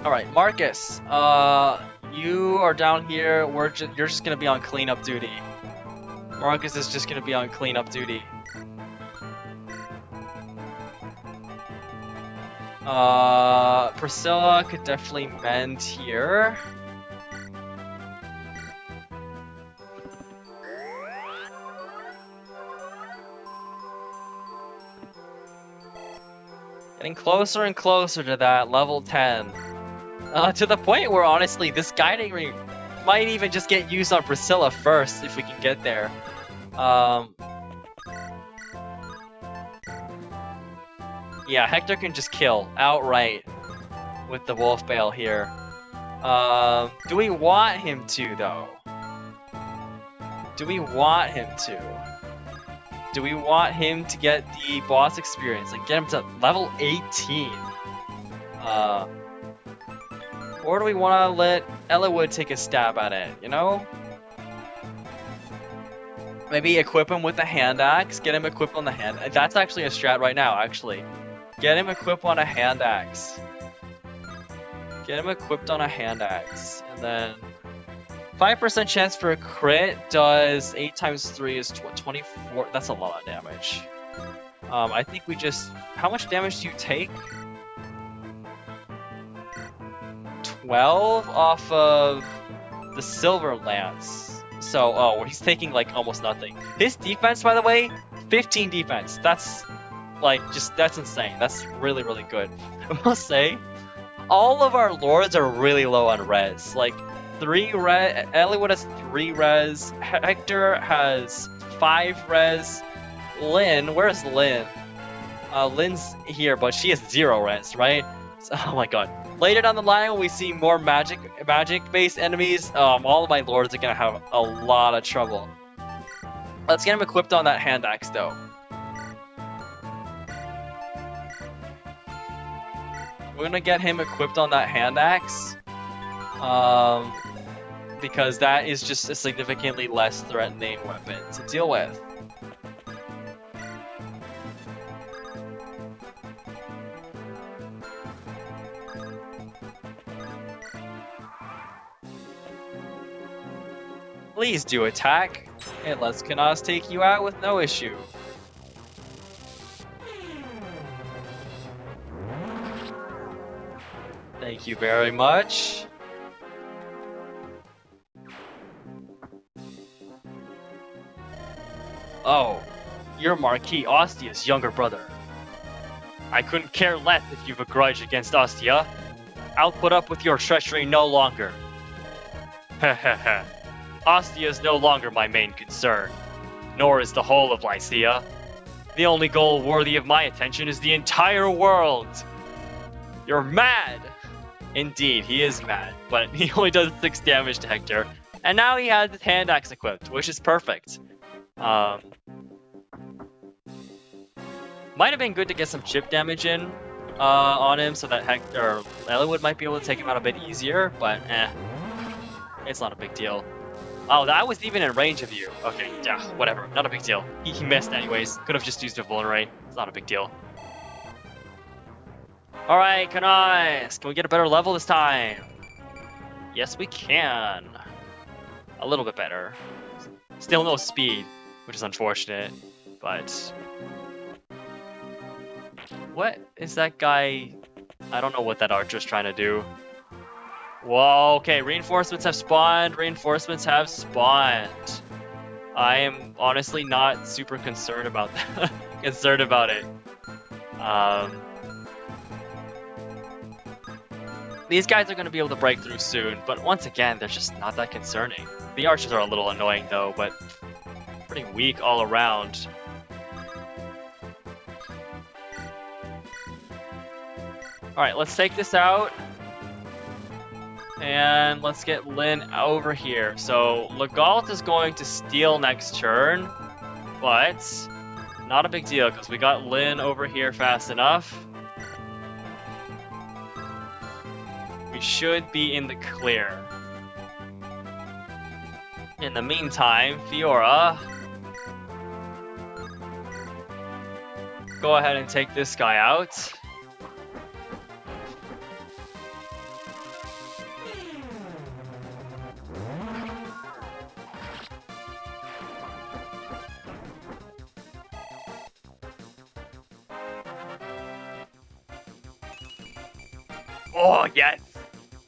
Alright, Marcus, you are down here, you're just gonna be on cleanup duty. Marcus is just gonna be on cleanup duty. Priscilla could definitely mend here. Getting closer and closer to that level 10. To the point where honestly, this guiding ring might even just get used on Priscilla first if we can get there. Yeah, Hector can just kill outright with the Wolf Bale here. Do we want him to, though? Do we want him to? Do we want him to get the boss experience and get him to level 18? Or do we want to let Eliwood take a stab at it, you know? Maybe equip him with the hand axe, get him equipped on the hand. That's actually a strat right now, actually. Get him equipped on a hand axe. Get him equipped on a hand axe. And then 5% chance for a crit does 8 times 3 is 24. That's a lot of damage. I think we just... How much damage do you take? 12 off of the Silver Lance. So, oh, he's taking like almost nothing. His defense, by the way, 15 defense. That's like that's insane. That's really, really good. I must say, all of our lords are really low on res. Like 3 res. Eliwood has 3 res. Hector has 5 res. Lyn, where's Lyn? Lyn's here, but she has 0 res, right? So, oh my god. Later down the line, when we see more magic-based enemies, all of my lords are gonna have a lot of trouble. Let's get him equipped on that hand axe, though. We're gonna get him equipped on that hand axe, because that is just a significantly less threatening weapon to deal with. Please do attack. It lets Kanas take you out with no issue. Thank you very much. Oh, you're Marquis Ostia's younger brother. I couldn't care less if you've a grudge against Ostia. I'll put up with your treachery no longer. Heh. Ostia is no longer my main concern, nor is the whole of Lycia. The only goal worthy of my attention is the entire world. You're mad! Indeed, he is mad, but he only does 6 damage to Hector, and now he has his hand axe equipped, which is perfect. Might have been good to get some chip damage in on him so that Hector or Eliwood might be able to take him out a bit easier, but it's not a big deal. Oh, that was even in range of you. Okay, yeah, whatever, not a big deal. He missed anyways. Could have just used a vulnerate. It's not a big deal. Alright, Kanais, can we get a better level this time? Yes, we can. A little bit better. Still no speed, which is unfortunate, but... What is that guy? I don't know what that archer's trying to do. Whoa, okay, reinforcements have spawned. Reinforcements have spawned. I am honestly not super concerned about that. Concerned about it. These guys are going to be able to break through soon, but once again, they're just not that concerning. The archers are a little annoying though, but pretty weak all around. Alright, let's take this out. And let's get Lyn over here. So, Legault is going to steal next turn, but not a big deal because we got Lyn over here fast enough. We should be in the clear. In the meantime, Fiora, go ahead and take this guy out. Oh, yes!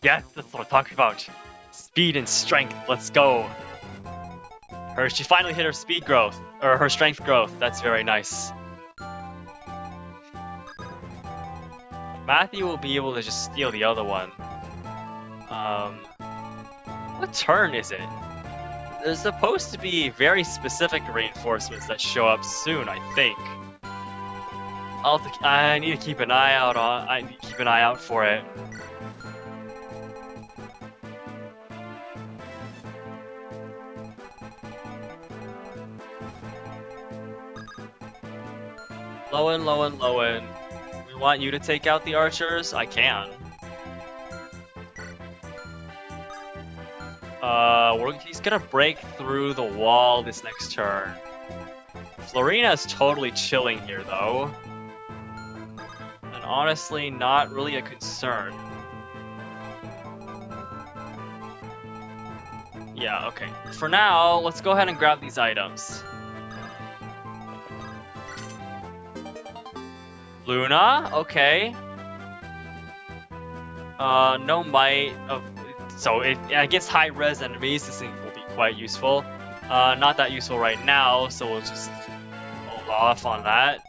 Yes, that's what I'm talking about. Speed and strength, let's go. She finally hit her speed growth, or her strength growth. That's very nice. Matthew will be able to just steal the other one. What turn is it? There's supposed to be very specific reinforcements that show up soon, I think. I need to keep an eye out on. I need to keep an eye out for it. Lowen. We want you to take out the archers? I can. He's gonna break through the wall this next turn. Florina's totally chilling here, though. And honestly, not really a concern. Yeah, okay. For now, let's go ahead and grab these items. Luna, okay. No might of... So, against high-res enemies, this thing will be quite useful. Not that useful right now, so we'll just hold off on that.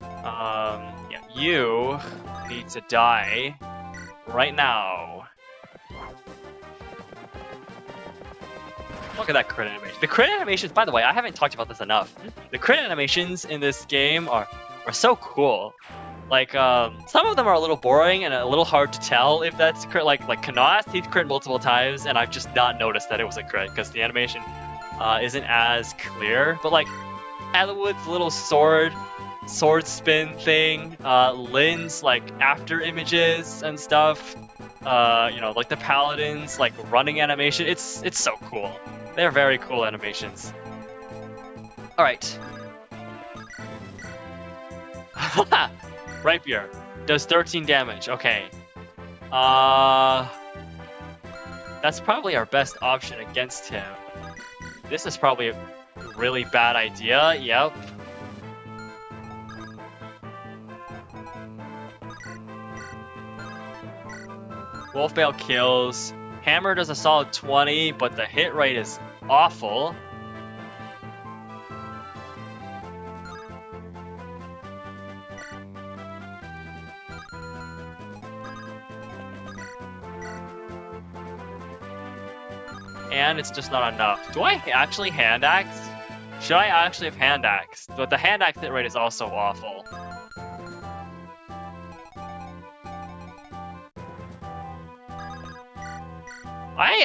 Yeah, you need to die right now. Look at that crit animation. The crit animations, by the way, I haven't talked about this enough. The crit animations in this game are so cool. Like, some of them are a little boring and a little hard to tell if that's a crit. Like Kanas, he's crit multiple times, and I've just not noticed that it was a crit because the animation isn't as clear. But like, Eliwood's little sword spin thing, Lyn's like after images and stuff, you know, like the paladins like running animation. It's so cool. They're very cool animations. All right. Rapier does 13 damage. Okay. That's probably our best option against him. This is probably a really bad idea. Yep. Wolfbale kills. Hammer does a solid 20, but the hit rate is awful. And it's just not enough. Do I actually hand axe? Should I actually have hand axe? But the hand axe hit rate is also awful.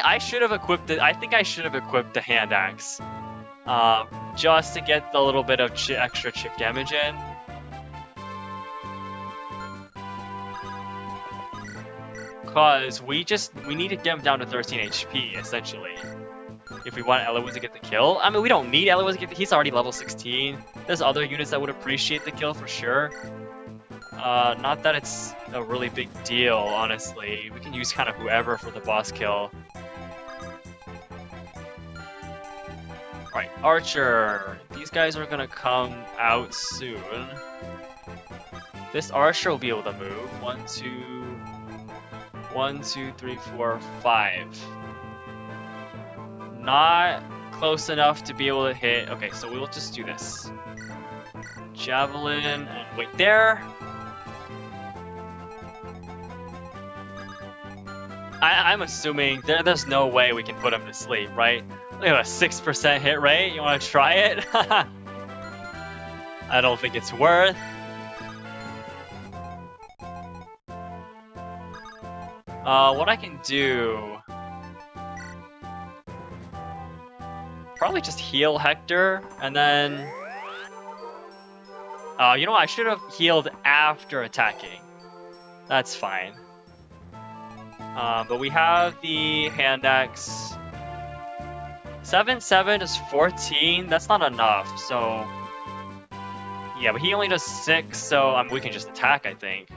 I should have equipped it. I think I should have equipped the hand axe, just to get a little bit of extra chip damage in. Cause we need to get him down to 13 HP essentially. If we want Eliwood to get the kill. I mean, we don't need Eliwood to get the, he's already level 16. There's other units that would appreciate the kill for sure. Not that it's a really big deal, honestly. We can use kind of whoever for the boss kill. Alright, Archer. These guys are gonna come out soon. This Archer will be able to move. 1, 2, 3, 4, 5. Not close enough to be able to hit. Okay, so we'll just do this. Javelin and wait there. I'm assuming there's no way we can put him to sleep, right? We have a 6% hit rate. You want to try it? I don't think it's worth. What I can do... Probably just heal Hector, and then... you know what? I should have healed after attacking. That's fine. But we have the hand axe. 7 is 14. That's not enough. So yeah, but he only does 6. So we can just attack, I think.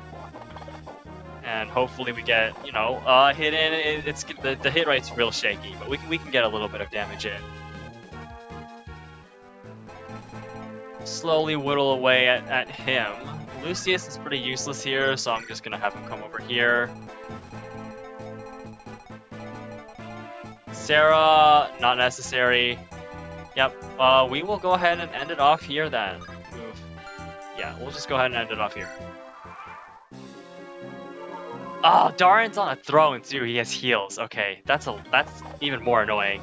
And hopefully we get, you know, hit in. It's the hit rate's real shaky, but we can get a little bit of damage in. Slowly whittle away at him. Lucius is pretty useless here, so I'm just gonna have him come over here. Sarah, not necessary. Yep, we will go ahead and end it off here then. Move. Yeah, we'll just go ahead and end it off here. Oh, Darren's on a throne too. He has heals. Okay, that's even more annoying.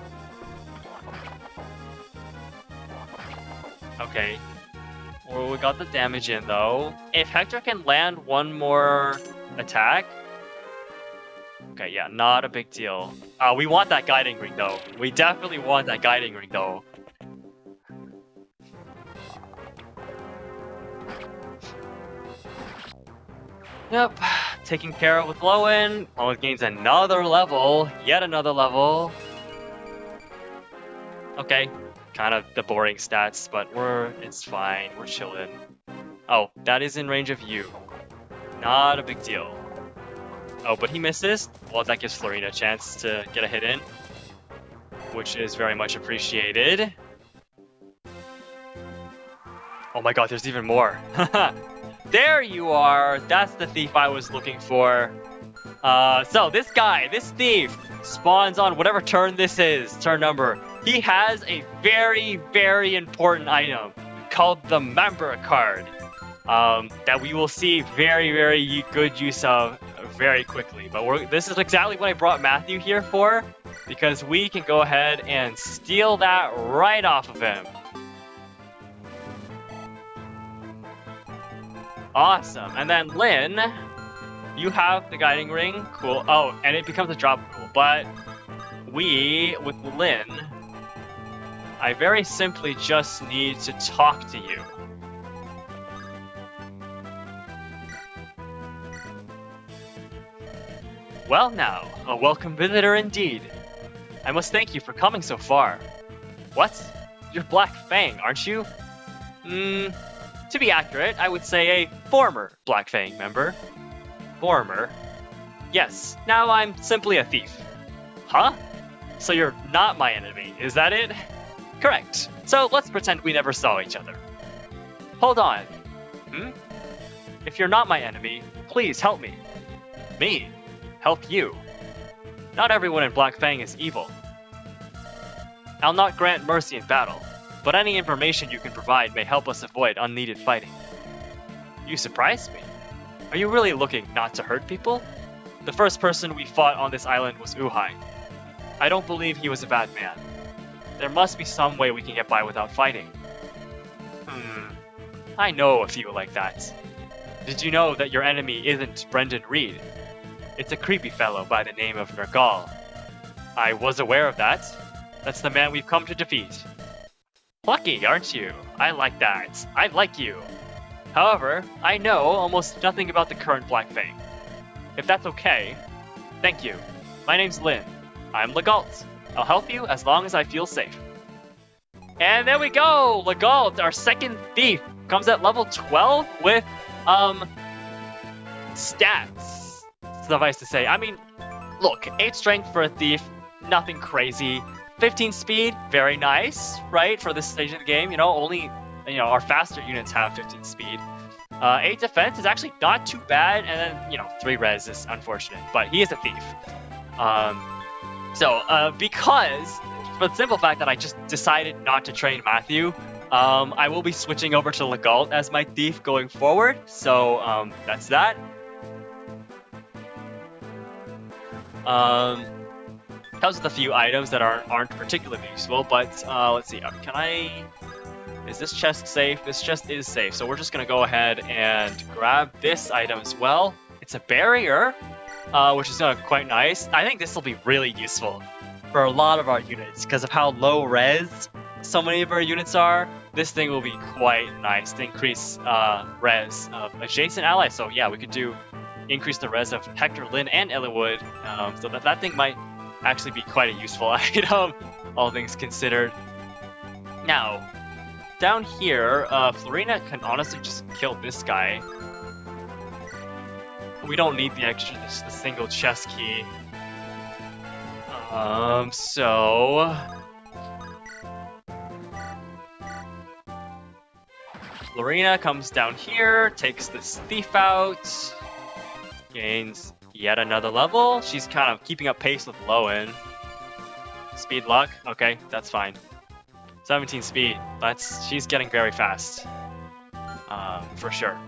Okay. Well, we got the damage in though. If Hector can land one more attack. Okay, yeah, not a big deal. We want that guiding ring though. We definitely want that guiding ring though. Yep, taking care of with Lowen. Almost gains another level, yet another level. Okay, kind of the boring stats, but it's fine, we're chilling. Oh, that is in range of you. Not a big deal. Oh, but he misses. Well, that gives Florina a chance to get a hit in, which is very much appreciated. Oh my god, there's even more. There you are! That's the thief I was looking for. So this guy, this thief, spawns on whatever turn this is, turn number. He has a very, very important item called the member card. That we will see very, very good use of very quickly. But this is exactly what I brought Matthew here for, because we can go ahead and steal that right off of him. Awesome. And then Lynn, you have the guiding ring. Cool. Oh, and it becomes a drop rule. But with Lynn, I very simply just need to talk to you. Well now, a welcome visitor indeed. I must thank you for coming so far. What? You're Black Fang, aren't you? To be accurate, I would say a former Black Fang member. Former? Yes, now I'm simply a thief. Huh? So you're not my enemy, is that it? Correct. So let's pretend we never saw each other. Hold on. If you're not my enemy, please help me. Me? Help you? Not everyone in Black Fang is evil. I'll not grant mercy in battle, but any information you can provide may help us avoid unneeded fighting. You surprised me. Are you really looking not to hurt people? The first person we fought on this island was Uhai. I don't believe he was a bad man. There must be some way we can get by without fighting. I know a few like that. Did you know that your enemy isn't Brendan Reed? It's a creepy fellow by the name of Nergal. I was aware of that. That's the man we've come to defeat. Plucky, aren't you? I like that. I like you. However, I know almost nothing about the current Black Fang. If that's okay, thank you. My name's Lin. I'm Legault. I'll help you as long as I feel safe. And there we go! Legault, our second thief, comes at level 12 with, stats. Suffice to say, I mean, look, 8 strength for a thief, nothing crazy. 15 speed, very nice, right? For this stage of the game, only, our faster units have 15 speed. 8 defense is actually not too bad, and then, 3 res is unfortunate, but he is a thief. Because, for the simple fact that I just decided not to train Matthew, I will be switching over to Legault as my thief going forward, so, that's that. Comes with a few items that aren't particularly useful, but, let's see, is this chest safe? This chest is safe, so we're just gonna go ahead and grab this item as well. It's a barrier, which is quite nice. I think this will be really useful for a lot of our units, because of how low res so many of our units are. This thing will be quite nice to increase res of adjacent allies. So yeah, we could increase the res of Hector, Lin, and Eliwood, so that thing might actually be quite a useful item, all things considered. Now, down here, Florina can honestly just kill this guy. We don't need the single chest key. So... Florina comes down here, takes this thief out, gains yet another level. She's kind of keeping up pace with Lowen. Speed luck, okay, that's fine. 17 speed, she's getting very fast. For sure.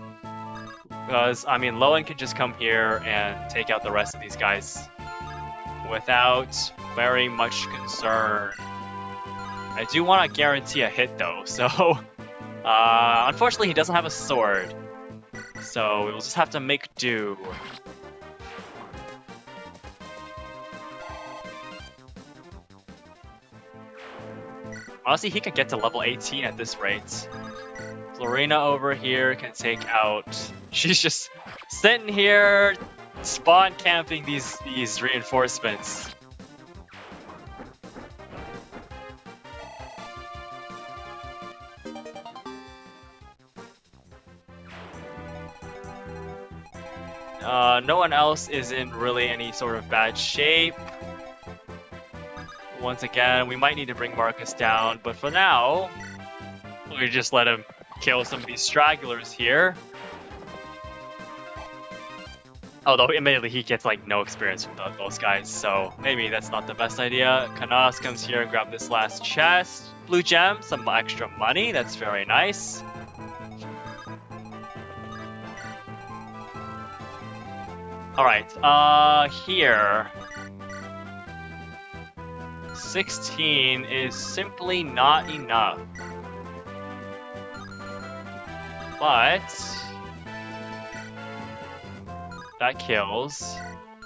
Because, I mean, Lowen can just come here and take out the rest of these guys without very much concern. I do want to guarantee a hit though, so... unfortunately he doesn't have a sword, so we'll just have to make do. Honestly, he could get to level 18 at this rate. Florina over here can take out... She's just sitting here, spawn camping these reinforcements. No one else is in really any sort of bad shape. Once again, we might need to bring Marcus down, but for now, we just let him kill some of these stragglers here. Although, admittedly, he gets, like, no experience with those guys, so maybe that's not the best idea. Kanas comes here and grabs this last chest. Blue gem, some extra money, that's very nice. Alright, here. 16 is simply not enough. But... that kills.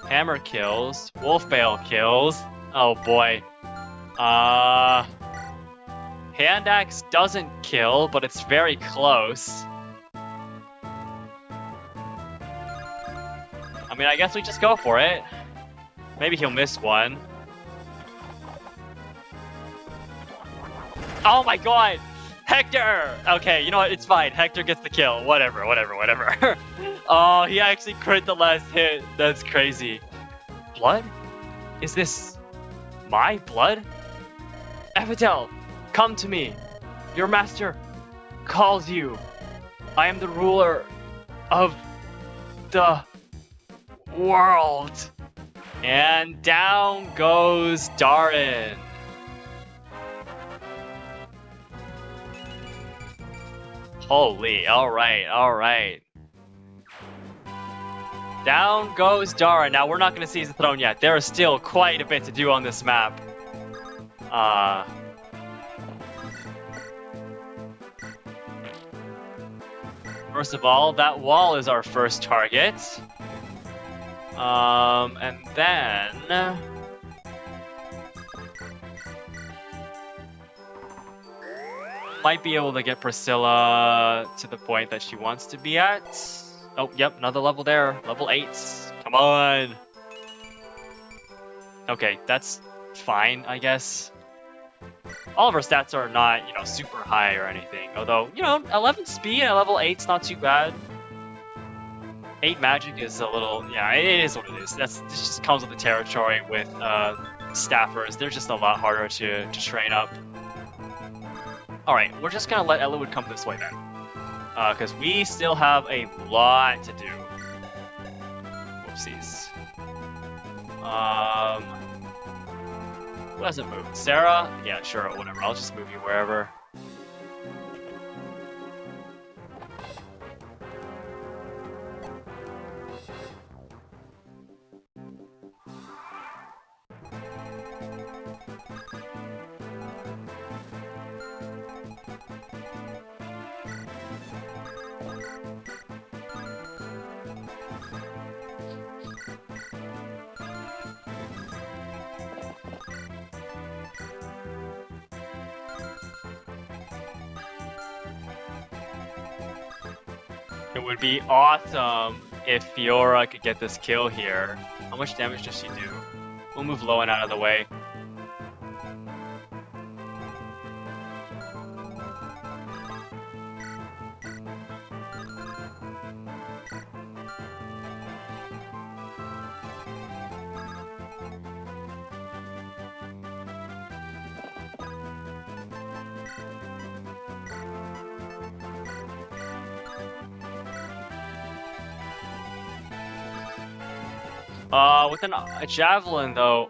Hammer kills. Wolfbale kills. Oh boy. Hand axe doesn't kill, but it's very close. I mean, I guess we just go for it. Maybe he'll miss one. Oh my god! Hector! Okay, you know what? It's fine. Hector gets the kill. Whatever. Oh, he actually crit the last hit. That's crazy. Blood? Is this my blood? Evidel, come to me. Your master calls you. I am the ruler of the world. And down goes Darin. Holy, alright. Down goes Darin. Now, we're not going to seize the throne yet. There is still quite a bit to do on this map. First of all, that wall is our first target. And then... might be able to get Priscilla to the point that she wants to be at. Oh, yep, another level there. Level 8. Come on. Okay, that's fine, I guess. All of our stats are not, you know, super high or anything. Although, you know, 11 speed at level 8's not too bad. 8 magic is a little... yeah, it is what it is. This just comes with the territory with staffers. They're just a lot harder to train up. Alright, we're just gonna let Eliwood come this way then. Because we still have a lot to do. Whoopsies. Who hasn't moved? Sarah? Yeah, sure, whatever. I'll just move you wherever. It would be awesome if Fiora could get this kill here. How much damage does she do? We'll move Lowen out of the way. With a javelin though,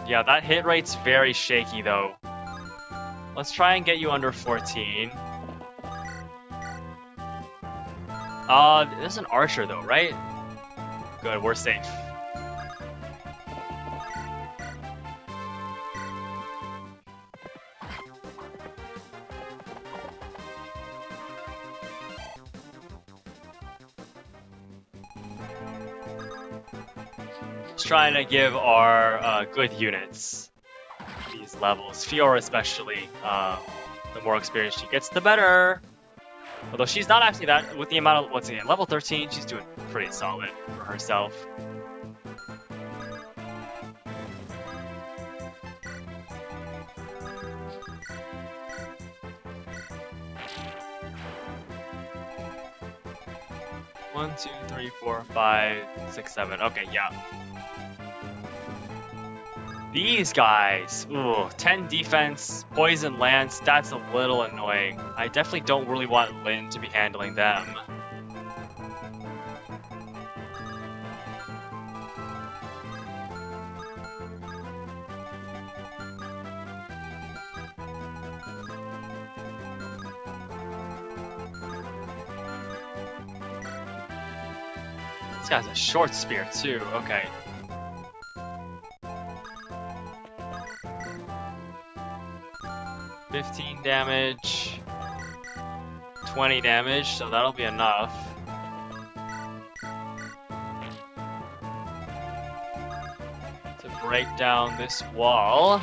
yeah, that hit rate's very shaky though. Let's try and get you under 14. There's an archer though, right? Good, we're safe. Trying to give our good units these levels. Fiora especially, the more experience she gets, the better. Although she's not actually that, with the amount of, what's it, level 13, she's doing pretty solid for herself. One, two, three, 4, 5, 6, 7. Okay, yeah. These guys, ooh, 10 defense, poison lance, that's a little annoying. I definitely don't really want Lyn to be handling them. This guy's a short spear too, okay. $15 damage, 20 damage, so that'll be enough. To break down this wall.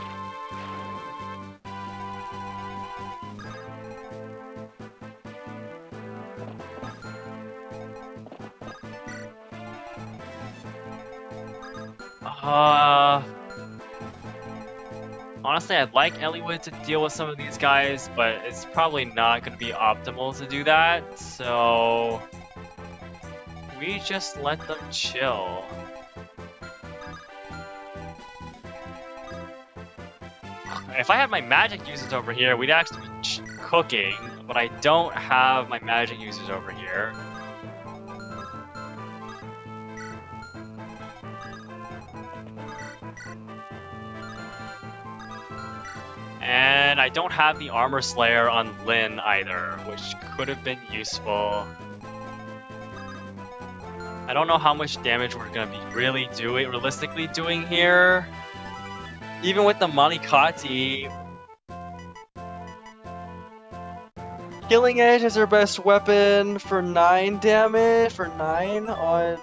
Honestly, I'd like Eliwood to deal with some of these guys, but it's probably not going to be optimal to do that, so we just let them chill. if I had my magic users over here, we'd actually be cooking, but I don't have my magic users over here. And I don't have the Armor Slayer on Lyn either, which could have been useful. I don't know how much damage we're gonna be realistically doing here. Even with the Malikati, Killing Edge is our best weapon for 9 damage, for 9 on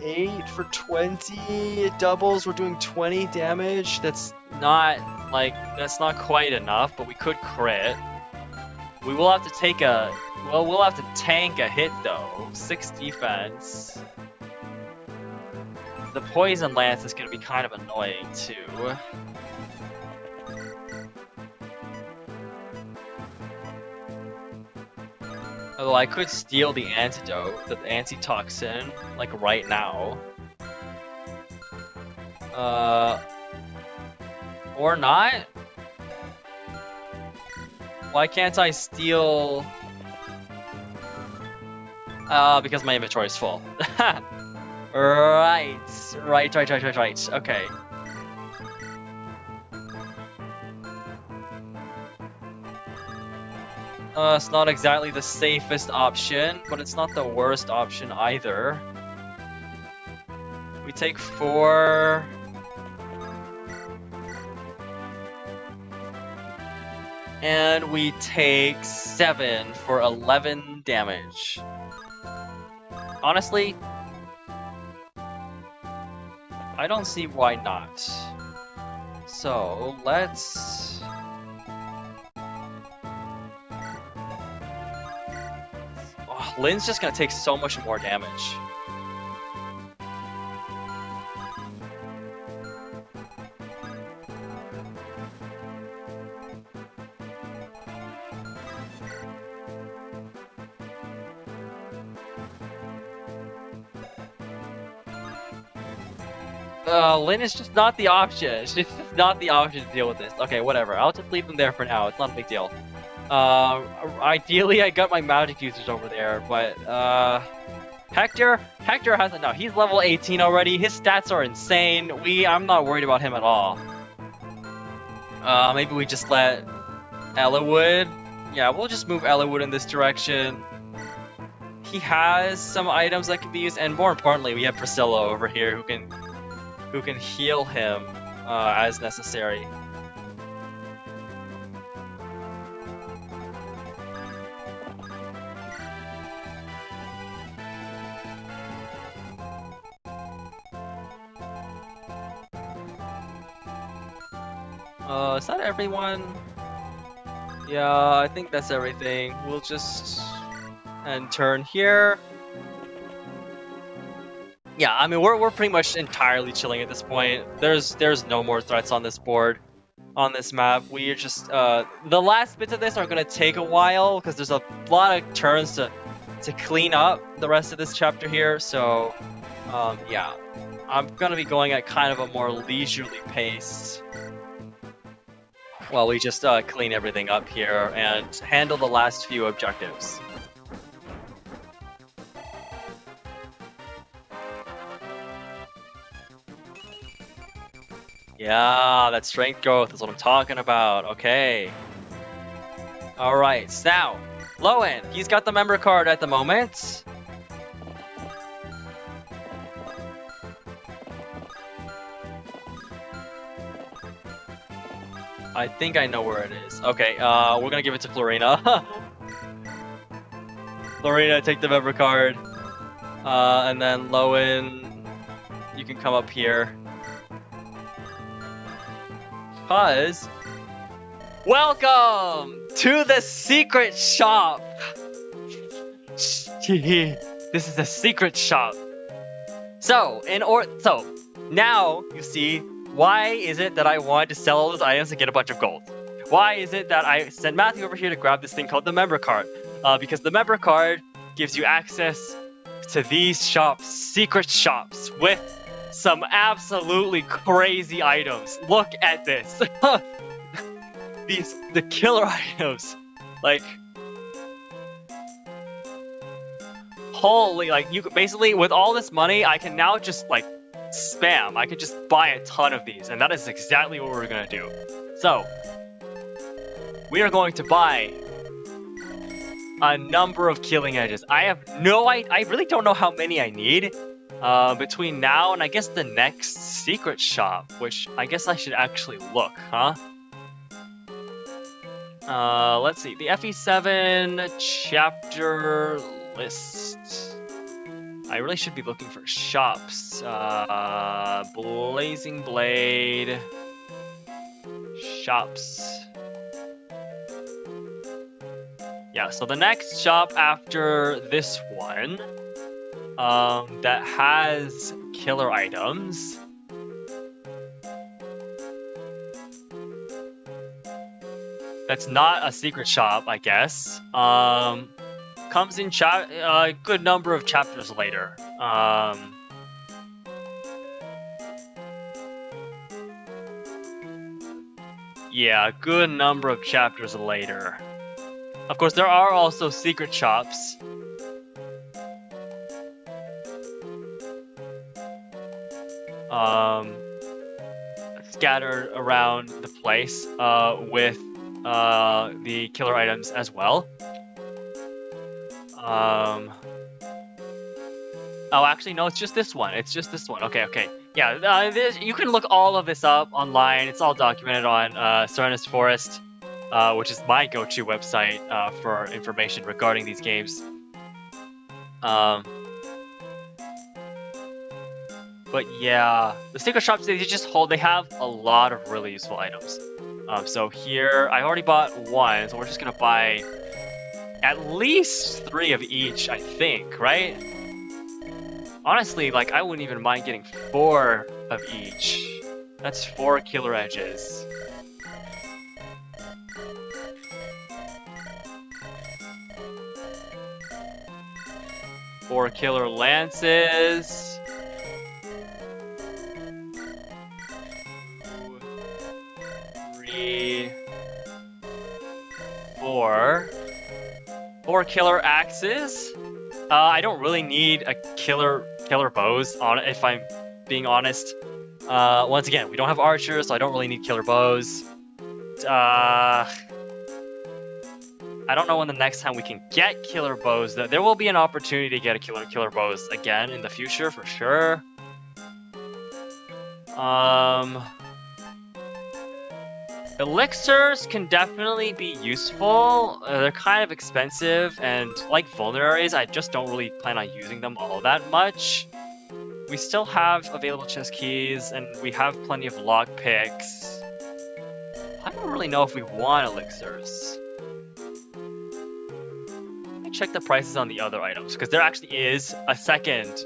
8 for 20. It doubles, we're doing 20 damage. That's not quite enough, but we could crit. We will have to take we'll have to tank a hit though. 6 defense. The Poison Lance is going to be kind of annoying too. Although I could steal the antidote, the antitoxin, like right now. Or not? Why can't I steal? Because my inventory is full. Right. Okay. It's not exactly the safest option, but it's not the worst option either. We take 4. And we take 7 for 11 damage. Honestly, I don't see why not. So, let's... Oh, Lyn's just gonna take so much more damage. Lyn is just not the option. She's just not the option to deal with this. Okay, whatever. I'll just leave them there for now. It's not a big deal. Ideally, I got my magic users over there, but, Hector has enough. He's level 18 already. His stats are insane. I'm not worried about him at all. Maybe we just let Eliwood. Yeah, we'll just move Eliwood in this direction. He has some items that can be used, and more importantly, we have Priscilla over here who can heal him as necessary. Is that everyone? Yeah, I think that's everything. We'll just end turn here. Yeah, I mean, we're pretty much entirely chilling at this point. There's no more threats on this board, on this map. We are just the last bits of this are gonna take a while because there's a lot of turns to clean up the rest of this chapter here. So, yeah, I'm gonna be going at kind of a more leisurely pace while we just clean everything up here and handle the last few objectives. Yeah, that strength growth is what I'm talking about. Okay. Alright, so now, Lowen, he's got the member card at the moment. I think I know where it is. Okay, we're gonna give it to Florina. Florina, take the member card. And then Lowen, you can come up here. Cause, welcome to the secret shop. This is the secret shop. So now you see why is it that I wanted to sell all those items and get a bunch of gold. Why is it that I sent Matthew over here to grab this thing called the member card? Because the member card gives you access to these shops, secret shops with some absolutely crazy items. Look at this. the killer items. Like, holy, like, you could basically, with all this money, I can now just, like, spam. I could just buy a ton of these, and that is exactly what we're gonna do. So, we are going to buy a number of killing edges. I really don't know how many I need between now and I guess the next secret shop, which I guess I should actually look, huh? Let's see, the FE7 chapter list. I really should be looking for shops. Blazing Blade. Shops. Yeah, so the next shop after this one, that has killer items. That's not a secret shop, I guess. Comes in a good number of chapters later. Yeah, a good number of chapters later. Of course, there are also secret shops. Scattered around the place with the killer items as well. Oh, actually, no, it's just this one. It's just this one. Okay. Yeah, you can look all of this up online. It's all documented on Serenus Forest, which is my go-to website for information regarding these games. But yeah, the secret shops, they have a lot of really useful items. So here, I already bought one, so we're just gonna buy at least 3 of each, I think, right? Honestly, like, I wouldn't even mind getting 4 of each. That's 4 killer edges. Four killer lances. 3, 4. 4 killer axes. I don't really need a killer bows on it, if I'm being honest. Once again, we don't have archers, so I don't really need killer bows. I don't know when the next time we can get killer bows. There will be an opportunity to get a killer bows again in the future for sure. Elixirs can definitely be useful. They're kind of expensive, and like vulneraries, I just don't really plan on using them all that much. We still have available chest keys, and we have plenty of lockpicks. I don't really know if we want elixirs. Let me check the prices on the other items, because there actually is a second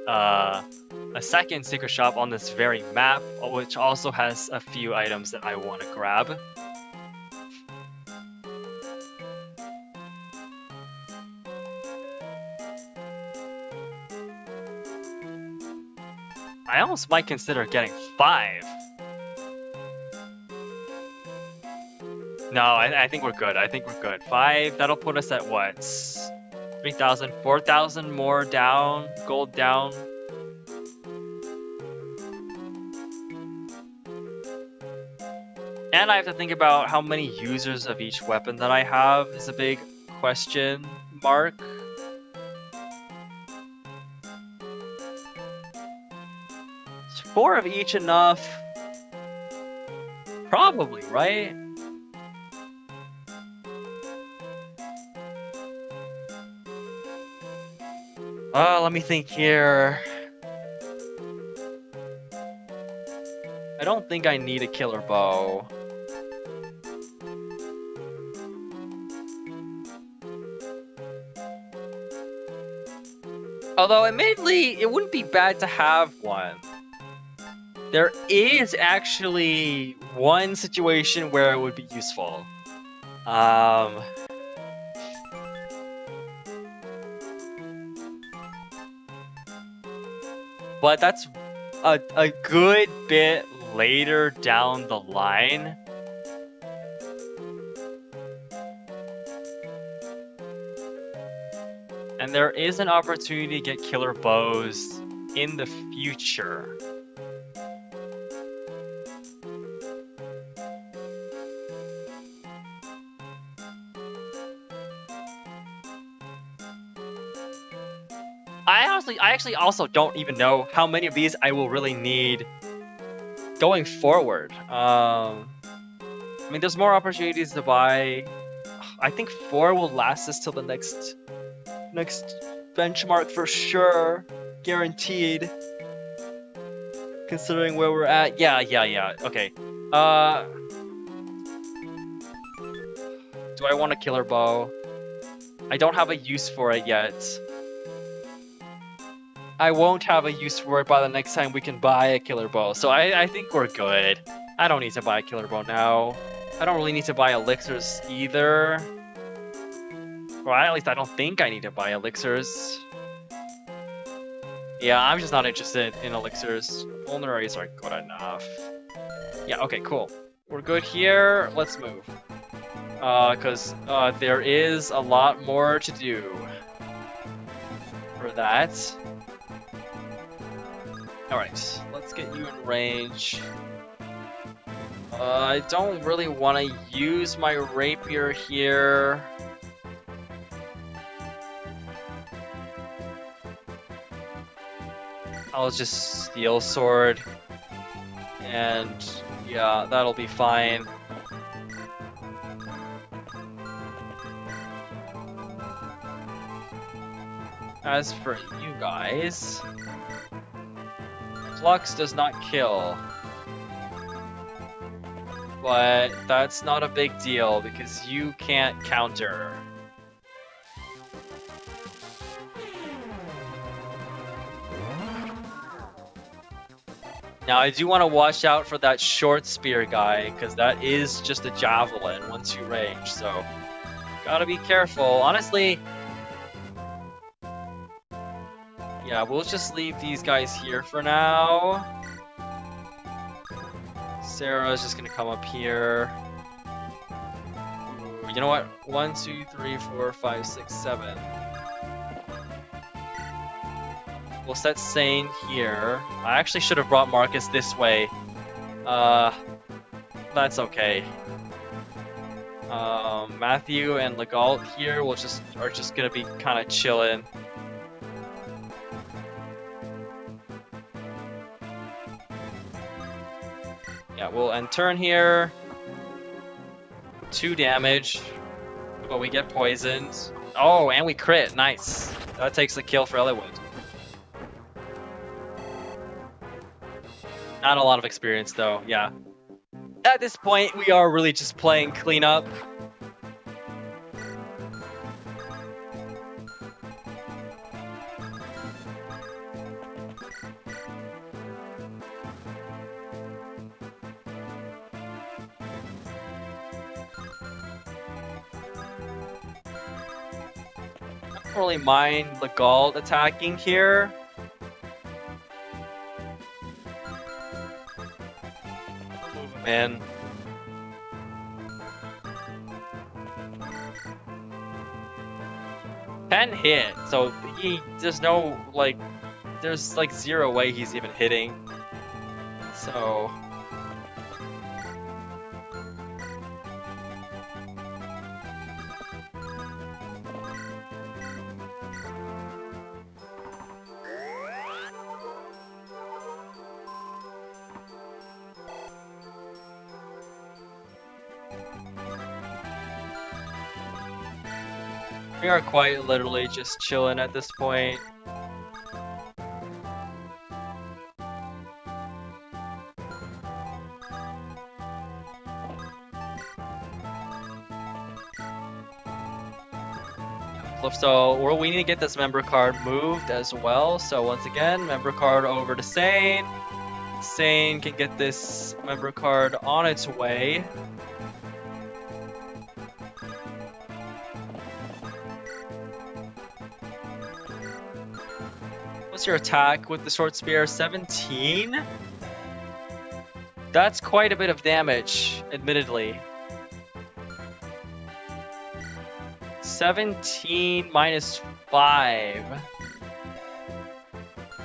secret shop on this very map, which also has a few items that I want to grab. I almost might consider getting 5. No, I think we're good. 5, that'll put us at what? 3,000, 4,000 more down, gold down. And I have to think about how many users of each weapon that I have is a big question mark. Is 4 of each enough? Probably, right? Let me think here. I don't think I need a killer bow. Although, admittedly, it wouldn't be bad to have one. There is actually one situation where it would be useful. But that's a good bit later down the line. and there is an opportunity to get killer bows in the future. I actually also don't even know how many of these I will really need going forward. I mean, there's more opportunities to buy. I think 4 will last us till the next benchmark for sure, guaranteed. Considering where we're at, yeah. Okay. Do I want a killer bow? I don't have a use for it yet. I won't have a use for it by the next time we can buy a killer bow, so I think we're good. I don't need to buy a killer bow now. I don't really need to buy elixirs either. Or at least I don't think I need to buy elixirs. Yeah, I'm just not interested in elixirs. Vulneraries are good enough. Yeah, okay, cool. We're good here. Let's move. Because there is a lot more to do for that. Alright, let's get you in range. I don't really want to use my rapier here. I'll just steel sword. And yeah, that'll be fine. As for you guys, Flux does not kill. But that's not a big deal because you can't counter. Now I do want to watch out for that short spear guy because that is just a javelin once you range, so gotta be careful. Honestly, yeah, we'll just leave these guys here for now. Sarah's just gonna come up here. Ooh, you know what? 1, 2, 3, 4, 5, 6, 7. We'll set Sane here. I actually should have brought Marcus this way. That's okay. Matthew and Legault here are just gonna be kind of chilling. Yeah, we'll end turn here. 2 damage, but we get poisoned. Oh, and we crit. Nice. That takes the kill for Eliwood. Not a lot of experience though, yeah. At this point, we are really just playing cleanup. I don't really mind Legault attacking here. Man. Can hit, so there's like 0 way he's even hitting. So we are quite literally just chilling at this point. So we need to get this member card moved as well. So once again, member card over to Sane. Sane can get this member card on its way. What's your attack with the short spear? 17? That's quite a bit of damage, admittedly. 17 minus 5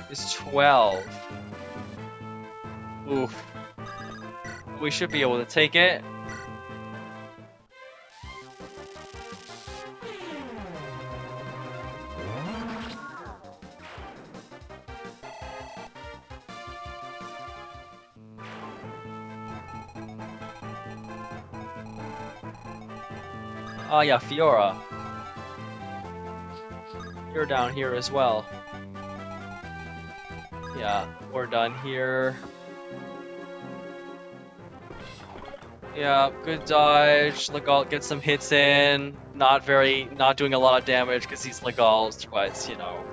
is 12. Oof. We should be able to take it. Oh yeah, Fiora. You're down here as well. Yeah, we're done here. Yeah, good dodge. Legault gets some hits in. Not doing a lot of damage because he's Legault, but you know.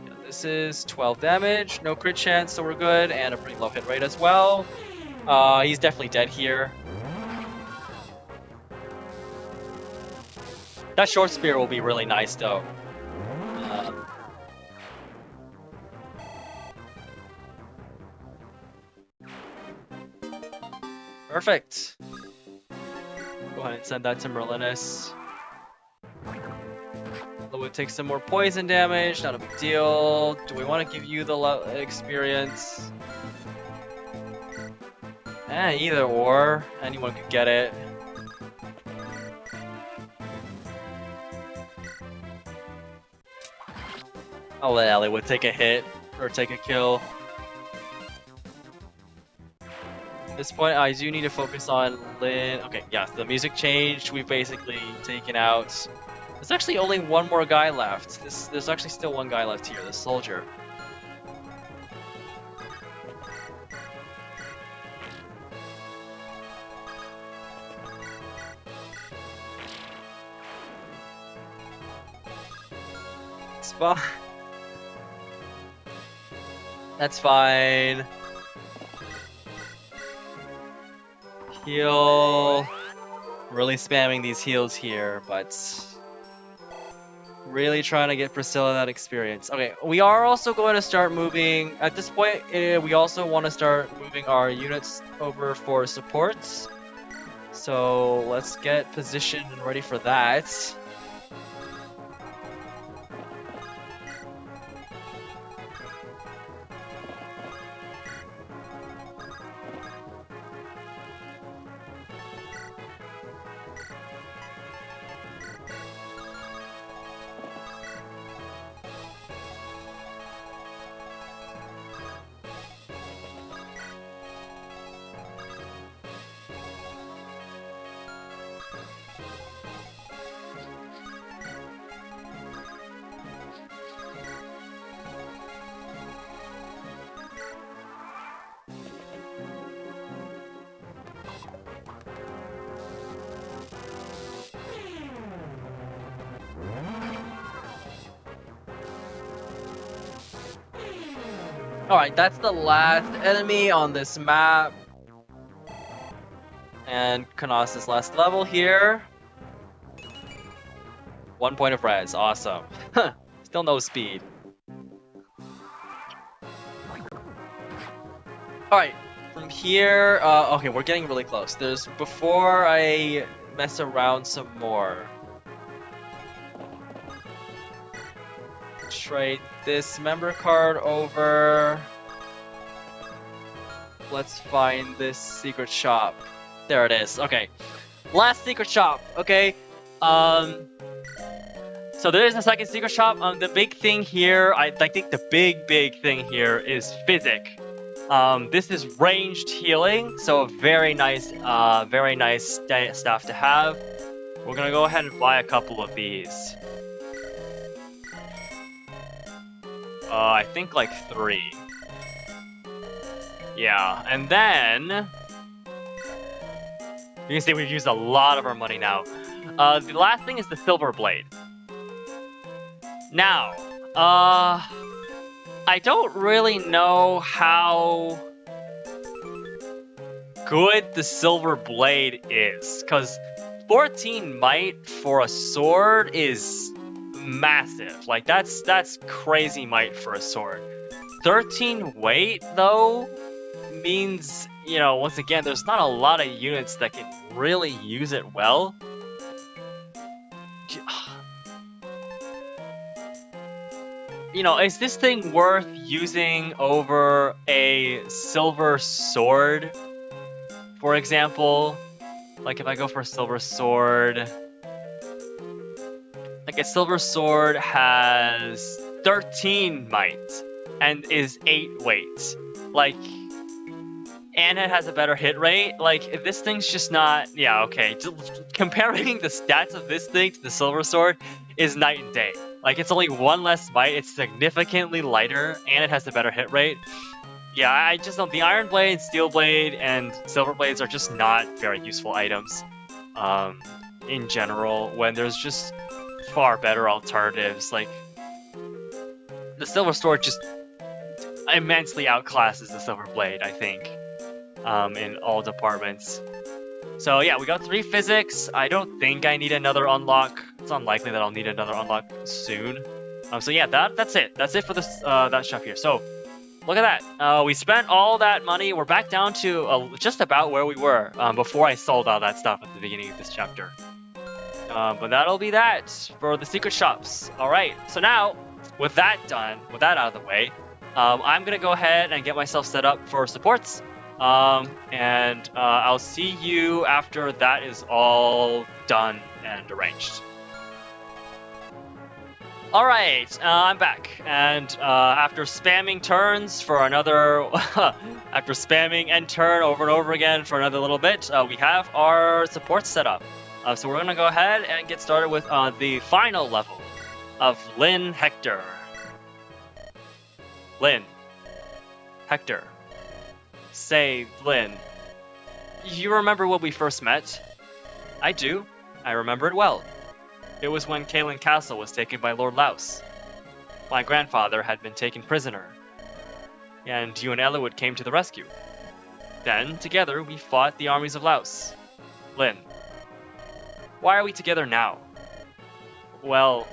Yeah, this is 12 damage, no crit chance, so we're good, and a pretty low hit rate as well. He's definitely dead here. That short spear will be really nice though. Perfect. Go ahead and send that to Merlinus. Eliwood takes some more poison damage, not a big deal. Do we want to give you the experience? Either or. Anyone could get it. I'll let Eliwood take a hit, or take a kill. At this point, I do need to focus on Lyn. Okay, yes, the music changed. We've basically taken out... There's actually only one more guy left. There's actually still one guy left here, the soldier. It's fine. That's fine. Heal. Really spamming these heals here, but really trying to get Priscilla that experience. Okay, we are also going to start moving. At this point, we also want to start moving our units over for supports. So let's get positioned and ready for that. Alright, that's the last enemy on this map. And Kanos's last level here. 1 point of res, awesome. Still no speed. Alright, from here, okay, we're getting really close. Before I mess around some more. Trade this member card over. Let's find this secret shop. There it is. Okay, last secret shop. Okay, so there is a second secret shop. The big thing here, I think the big thing here is Physic. This is ranged healing, so very nice stuff to have. We're gonna go ahead and buy a couple of these. I think like 3. Yeah, and then you can see we've used a lot of our money now. The last thing is the Silver Blade. Now, I don't really know how good the Silver Blade is, because 14 might for a sword is massive. Like, that's crazy might for a sword. 13 weight, though, means you know, once again, there's not a lot of units that can really use it well. You know, is this thing worth using over a silver sword, for example? Like if I go for a silver sword, like a silver sword has 13 might and is 8 weight. Like, and it has a better hit rate. Like, if this thing's just not, yeah, okay. Comparing the stats of this thing to the silver sword is night and day. Like, it's only 1 less might, it's significantly lighter, and it has a better hit rate. Yeah, I just don't. The Iron Blade, Steel Blade, and Silver Blades are just not very useful items in general, when there's just far better alternatives. Like, the Silver Sword just immensely outclasses the Silver Blade, I think, in all departments. So yeah, we got 3 physics. I don't think I need another unlock. It's unlikely that I'll need another unlock soon. So yeah, that's it. That's it for this that stuff here. So look at that. We spent all that money. We're back down to just about where we were before I sold all that stuff at the beginning of this chapter. But that'll be that for the secret shops. All right. So now, with that done, with that out of the way, I'm gonna go ahead and get myself set up for supports. And I'll see you after that is all done and arranged. Alright, I'm back, and after spamming turns for another, after spamming end turn over and over again for another little bit, we have our support set up. So we're gonna go ahead and get started with the final level of Lynn Hector. Lynn. Hector. Say, Lynn, you remember when we first met? I do. I remember it well. It was when Caelan Castle was taken by Lord Louse. My grandfather had been taken prisoner, and you and Eliwood came to the rescue. Then, together, we fought the armies of Louse. Lynn, why are we together now? Well,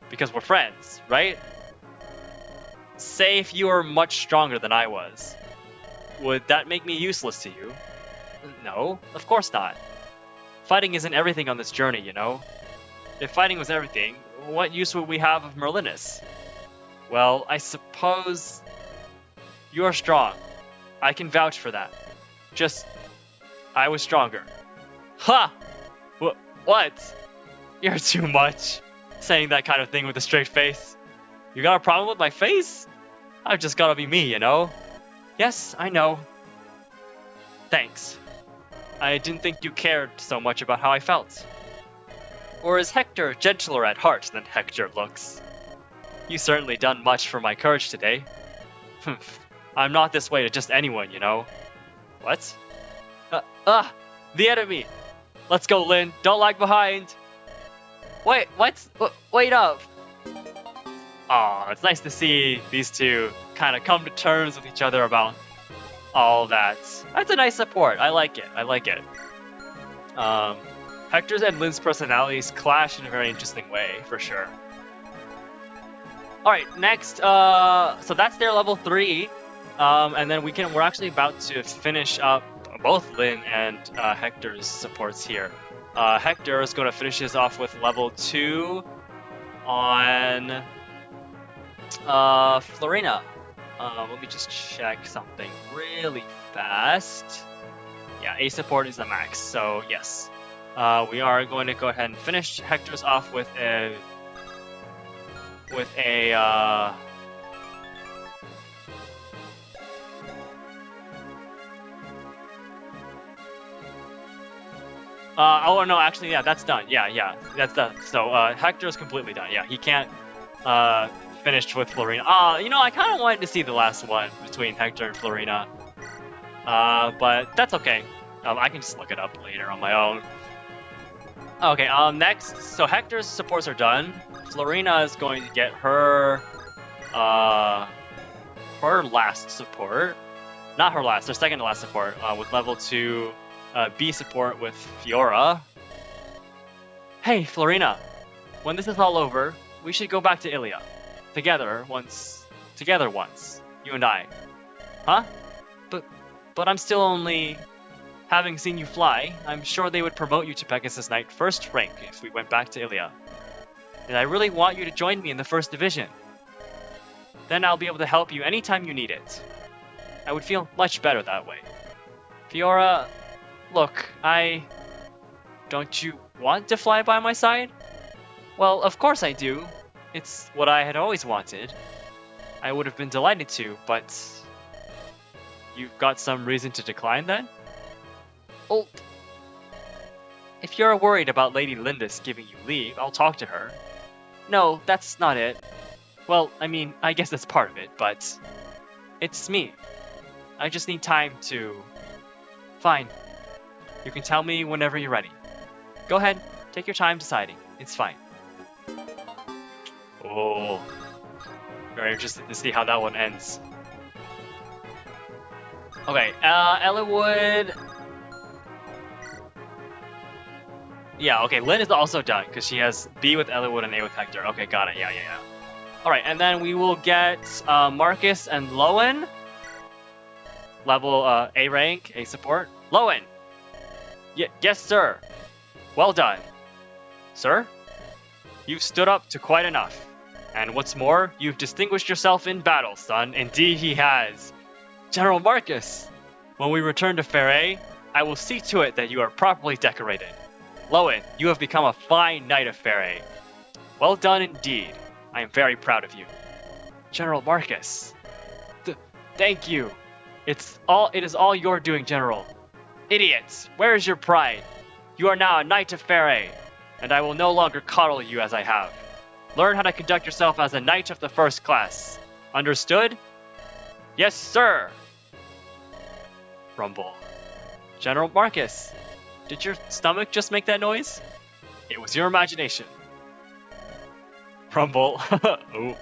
because we're friends, right? Say if you were much stronger than I was. Would that make me useless to you? No, of course not. Fighting isn't everything on this journey, you know? If fighting was everything, what use would we have of Merlinus? Well, I suppose... You're strong. I can vouch for that. Just... I was stronger. Ha! What? You're too much. Saying that kind of thing with a straight face. You got a problem with my face? I've just gotta be me, you know? Yes, I know. Thanks. I didn't think you cared so much about how I felt. Or is Hector gentler at heart than Hector looks? You certainly done much for my courage today. I'm not this way to just anyone, you know. What? The enemy! Let's go, Lynn. Don't lag behind. Wait, wait up. Aw, it's nice to see these two kind of come to terms with each other about all that. That's a nice support. I like it. I like it. Hector's and Lynn's personalities clash in a very interesting way, for sure. Alright, next, so that's their level 3. And then we're actually about to finish up both Lynn and Hector's supports here. Hector is going to finish this off with level 2 on Florina. Let me just check something really fast. Yeah, A support is the max, so yes. We are going to go ahead and finish Hector's off with a oh no, actually, yeah, that's done. Yeah, that's done. So Hector's completely done. Yeah, he can't finish with Florina. You know, I kind of wanted to see the last one between Hector and Florina. But that's okay. I can just look it up later on my own. Okay, next, so Hector's supports are done. Florina is going to get her last support. Not her last, her second to last support, with level 2 B support with Fiora. Hey, Florina, when this is all over, we should go back to Ilia. Together once, you and I. Huh? but I'm still only... Having seen you fly, I'm sure they would promote you to Pegasus Knight first rank if we went back to Ilia. And I really want you to join me in the first division. Then I'll be able to help you anytime you need it. I would feel much better that way. Fiora, look, Don't you want to fly by my side? Well, of course I do. It's what I had always wanted. I would have been delighted to, but... You've got some reason to decline then? Well, if you're worried about Lady Lindis giving you leave, I'll talk to her. No, that's not it. Well, I mean, I guess that's part of it, but... It's me. I just need time to... Fine. You can tell me whenever you're ready. Go ahead, take your time deciding. It's fine. Oh. Very interested to see how that one ends. Okay, Eliwood... Yeah, okay, Lynn is also done, because she has B with Eliwood and A with Hector. Okay, got it, yeah. Alright, and then we will get Marcus and Lowen. Level A rank, A support. Lowen! Yes, sir. Well done. Sir? You've stood up to quite enough. And what's more, you've distinguished yourself in battle, son. Indeed he has. General Marcus! When we return to Fair, I will see to it that you are properly decorated. Lowen, you have become a fine knight of Fair. Well done indeed. I am very proud of you. General Marcus. Thank you. It is all your doing, General. Idiots, where is your pride? You are now a knight of Fair, and I will no longer coddle you as I have. Learn how to conduct yourself as a knight of the first class. Understood? Yes, sir. Rumble. General Marcus, did your stomach just make that noise? It was your imagination. Rumble. Oh,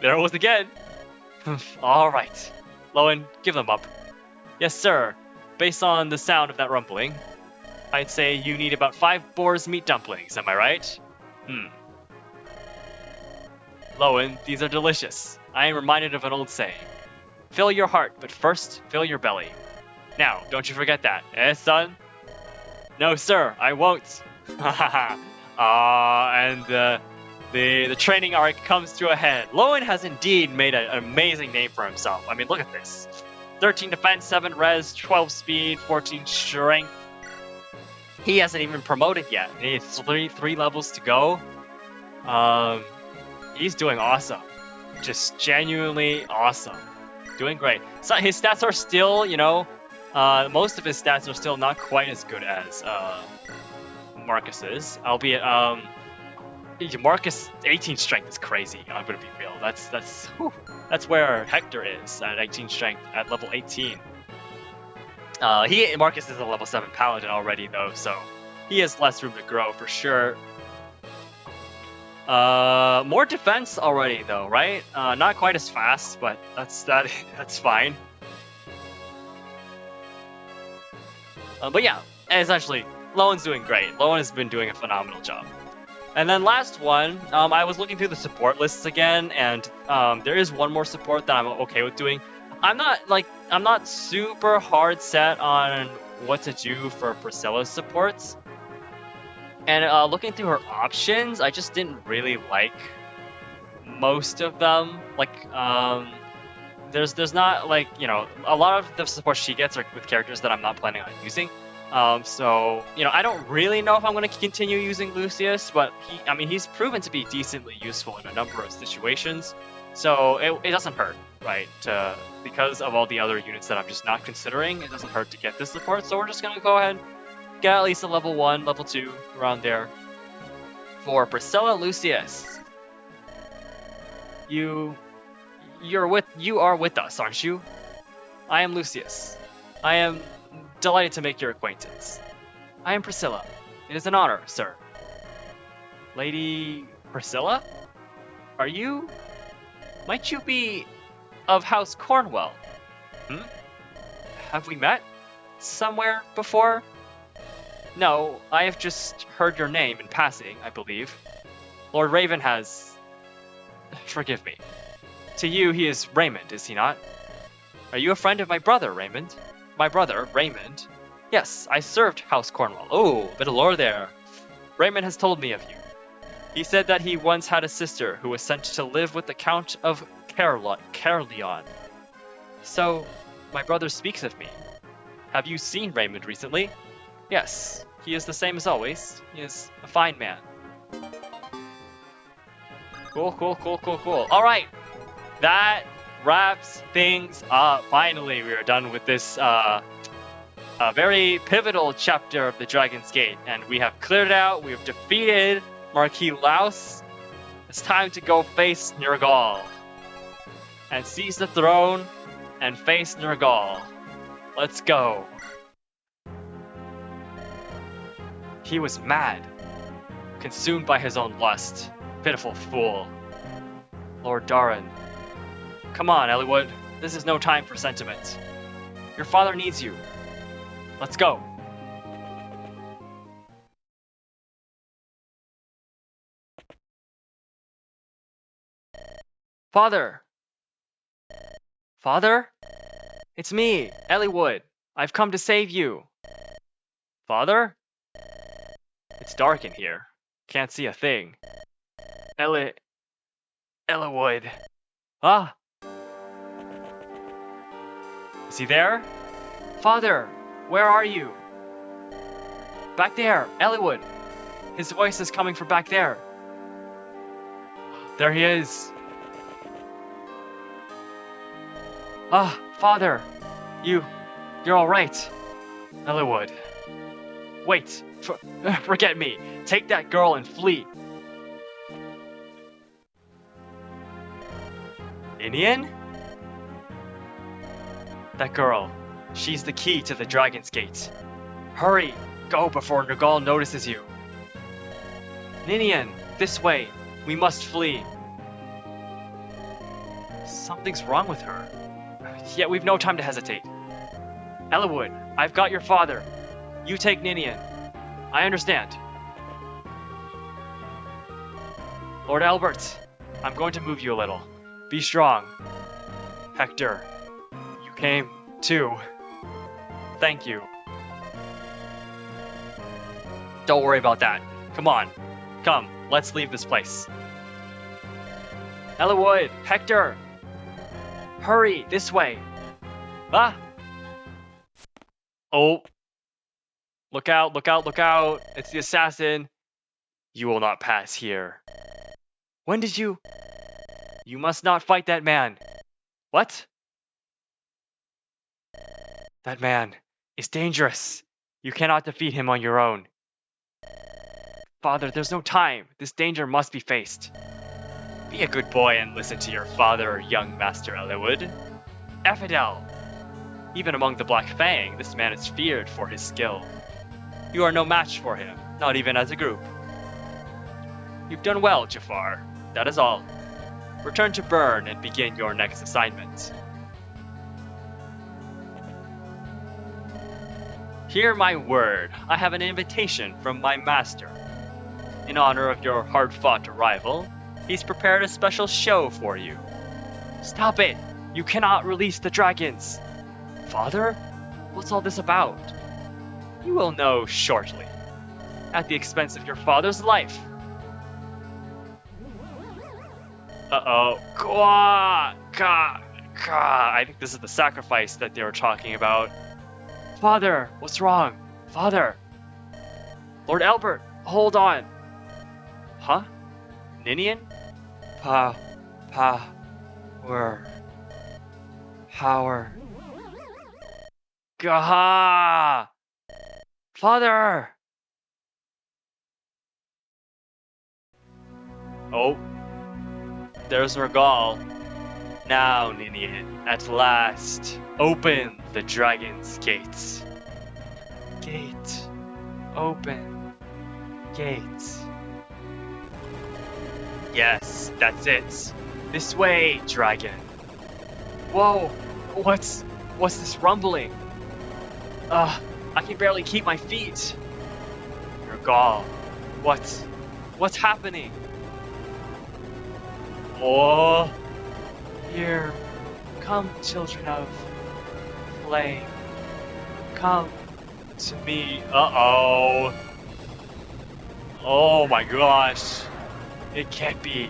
there it was again. All right. Lowen, give them up. Yes, sir. Based on the sound of that rumbling, I'd say you need about 5 boar's meat dumplings, am I right? Lowen, these are delicious. I am reminded of an old saying. Fill your heart, but first, fill your belly. Now, don't you forget that, eh, son? No, sir, I won't. And the training arc comes to a head. Lowen has indeed made an amazing name for himself. I mean, look at this. 13 defense, 7 res, 12 speed, 14 strength. He hasn't even promoted yet. He has three levels to go. He's doing awesome. Just genuinely awesome. Doing great. So his stats are still, most of his stats are still not quite as good as Marcus's. Albeit, Marcus 18 strength is crazy. I'm gonna be real. That's where Hector is at 18 strength at level 18. Marcus is a level 7 paladin already though, so he has less room to grow for sure. More defense already though, right? Not quite as fast, but that's fine. But yeah, essentially, Lowen's doing great. Lowen has been doing a phenomenal job. And then last one, I was looking through the support lists again, and there is one more support that I'm okay with doing. I'm not super hard set on what to do for Priscilla's supports. And looking through her options, I just didn't really like most of them. There's not a lot of the support she gets are with characters that I'm not planning on using. So I don't really know if I'm going to continue using Lucius, but he's proven to be decently useful in a number of situations. So it doesn't hurt, right? Because of all the other units that I'm just not considering, it doesn't hurt to get this support. So we're just going to go ahead, get at least a level 1, level 2, around there. For Priscilla Lucius, you are with us, aren't you? I am Lucius. I am delighted to make your acquaintance. I am Priscilla. It is an honor, sir. Lady Priscilla? Might you be of House Cornwell? Have we met somewhere before? No, I have just heard your name in passing, I believe. Lord Raven has... Forgive me. To you, he is Raymond, is he not? Are you a friend of my brother, Raymond? my brother, Raymond. Yes, I served House Cornwall. Oh, a bit of lore there. Raymond has told me of you. He said that he once had a sister who was sent to live with the Count of Caerleon. So, my brother speaks of me. Have you seen Raymond recently? Yes, he is the same as always. He is a fine man. Cool. Alright, that wraps things up. Finally, we are done with this very pivotal chapter of the Dragon's Gate, and we have cleared it out. We have defeated Marquis Laus. It's time to go face Nergal and seize the throne and face Nergal. Let's go. He was mad, consumed by his own lust. Pitiful fool. Lord Darren. Come on, Eliwood. This is no time for sentiment. Your father needs you. Let's go. Father! Father? It's me, Eliwood. I've come to save you. Father? It's dark in here. Can't see a thing. Eliwood. Ah! Is he there? Father! Where are you? Back there, Eliwood. His voice is coming from back there. There he is. Ah, Father. You're alright. Eliwood. Wait. Forget me. Take that girl and flee. Ninian? That girl. She's the key to the Dragon's Gate. Hurry! Go before Nergal notices you. Ninian, this way. We must flee. Something's wrong with her. Yet we've no time to hesitate. Eliwood, I've got your father. You take Ninian. I understand. Lord Albert, I'm going to move you a little. Be strong. Hector, you came too. Thank you. Don't worry about that. Come on. Come, let's leave this place. Eliwood, Hector! Hurry, this way. Ah! Oh. Look out, look out, look out. It's the assassin. You will not pass here. When did you... You must not fight that man. What? That man is dangerous. You cannot defeat him on your own. Father, there's no time. This danger must be faced. Be a good boy and listen to your father, young Master Eliwood. Ephidel! Even among the Black Fang, this man is feared for his skill. You are no match for him, not even as a group. You've done well, Jafar. That is all. Return to Bern and begin your next assignment. Hear my word, I have an invitation from my master. In honor of your hard-fought arrival, he's prepared a special show for you. Stop it! You cannot release the dragons! Father? What's all this about? You will know shortly. At the expense of your father's life. Uh-oh. I think this is the sacrifice that they were talking about. Father, what's wrong? Father! Lord Albert, hold on! Huh? Ninian? Power. Gah! Father! Oh. There's Nergal. Now, Ninian, at last, open the Dragon's Gate. Gate. Open. Gate. Yes, that's it. This way, dragon. Whoa, what's this rumbling? I can barely keep my feet. Nergal, what's happening? Oh, here come children of flame. come to me. Uh-oh. Oh my gosh. It can't be.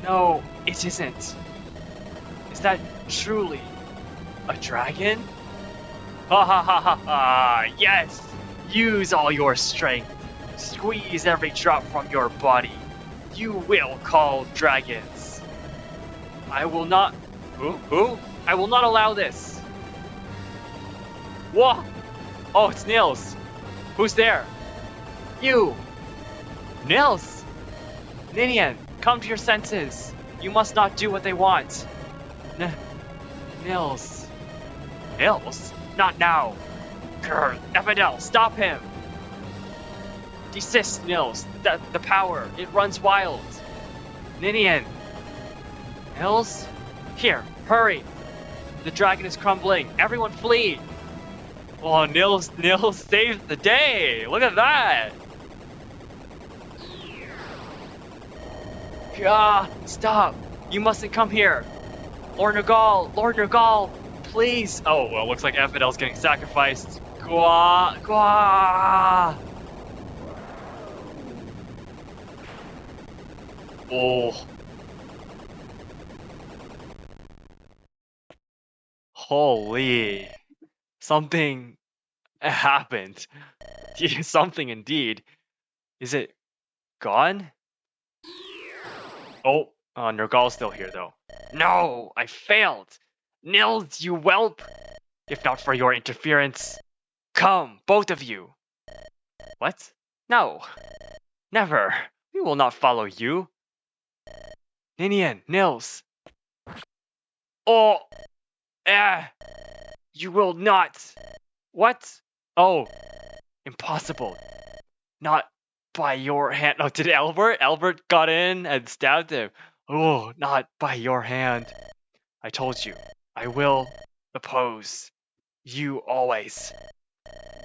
No, it isn't. Is that truly a dragon? Ha ha ha ha ha! Yes! Use all your strength. Squeeze every drop from your body. You will call dragons. I will not... Who? I will not allow this. Whoa! Oh, it's Nils. Who's there? You! Nils! Ninian, come to your senses. You must not do what they want. Nils. Nils? Not now. Grr, Evidel, stop him. Desist, Nils. The power, it runs wild. Ninian. Nils? Here, hurry. The dragon is crumbling. Everyone flee. Oh, Nils saved the day. Look at that. Stop. You mustn't come here. Lord Nergal, please. Oh, well, looks like Evidel's getting sacrificed. Gwa. Oh. Holy. Something happened. Something indeed. Is it gone? Oh, Nergal's still here though. No, I failed. Nils, you whelp. If not for your interference. Come, both of you. What? No. Never. We will not follow you. Ninian, Nils. Oh. You will not. What? Oh. Impossible. Not by your hand. Oh, did Albert? Albert got in and stabbed him. Oh, not by your hand. I told you. I will oppose you always.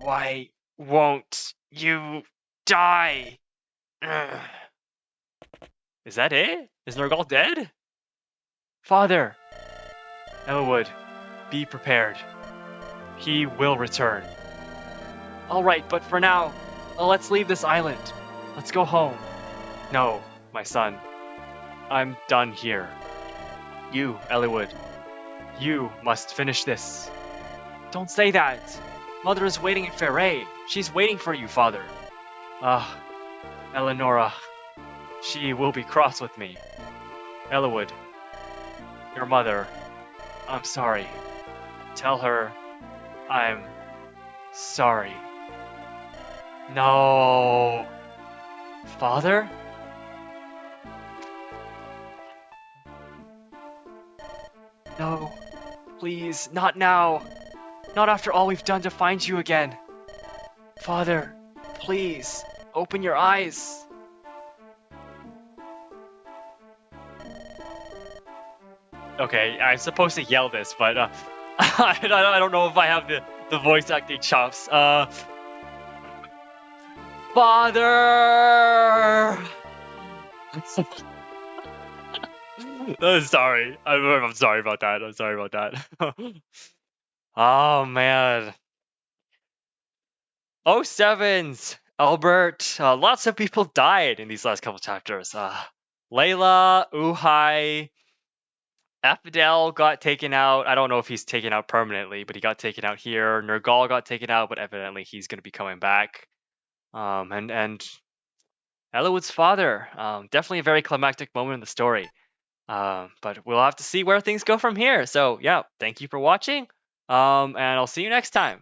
Why won't you die? Ugh. Is that it? Is Nergal dead? Father! Eliwood, be prepared. He will return. Alright, but for now, let's leave this island. Let's go home. No, my son. I'm done here. You, Eliwood. You must finish this. Don't say that. Mother is waiting in Ferre. She's waiting for you, father. Eleonora. She will be cross with me. Eliwood. Your mother. I'm sorry. Tell her I'm sorry. No. Father? No. Please, not now. Not after all we've done to find you again. Father, please, open your eyes. Okay, I'm supposed to yell this, but I don't know if I have the voice acting chops. Father! Sorry. I'm sorry about that. I'm sorry about that. Oh, man. Oh, sevens! Albert. Lots of people died in these last couple chapters. Layla, Uhai, Evidel got taken out. I don't know if he's taken out permanently, but he got taken out here. Nergal got taken out, but evidently he's going to be coming back. And Eliwood's father. Definitely a very climactic moment in the story. But we'll have to see where things go from here. So yeah, thank you for watching. And I'll see you next time.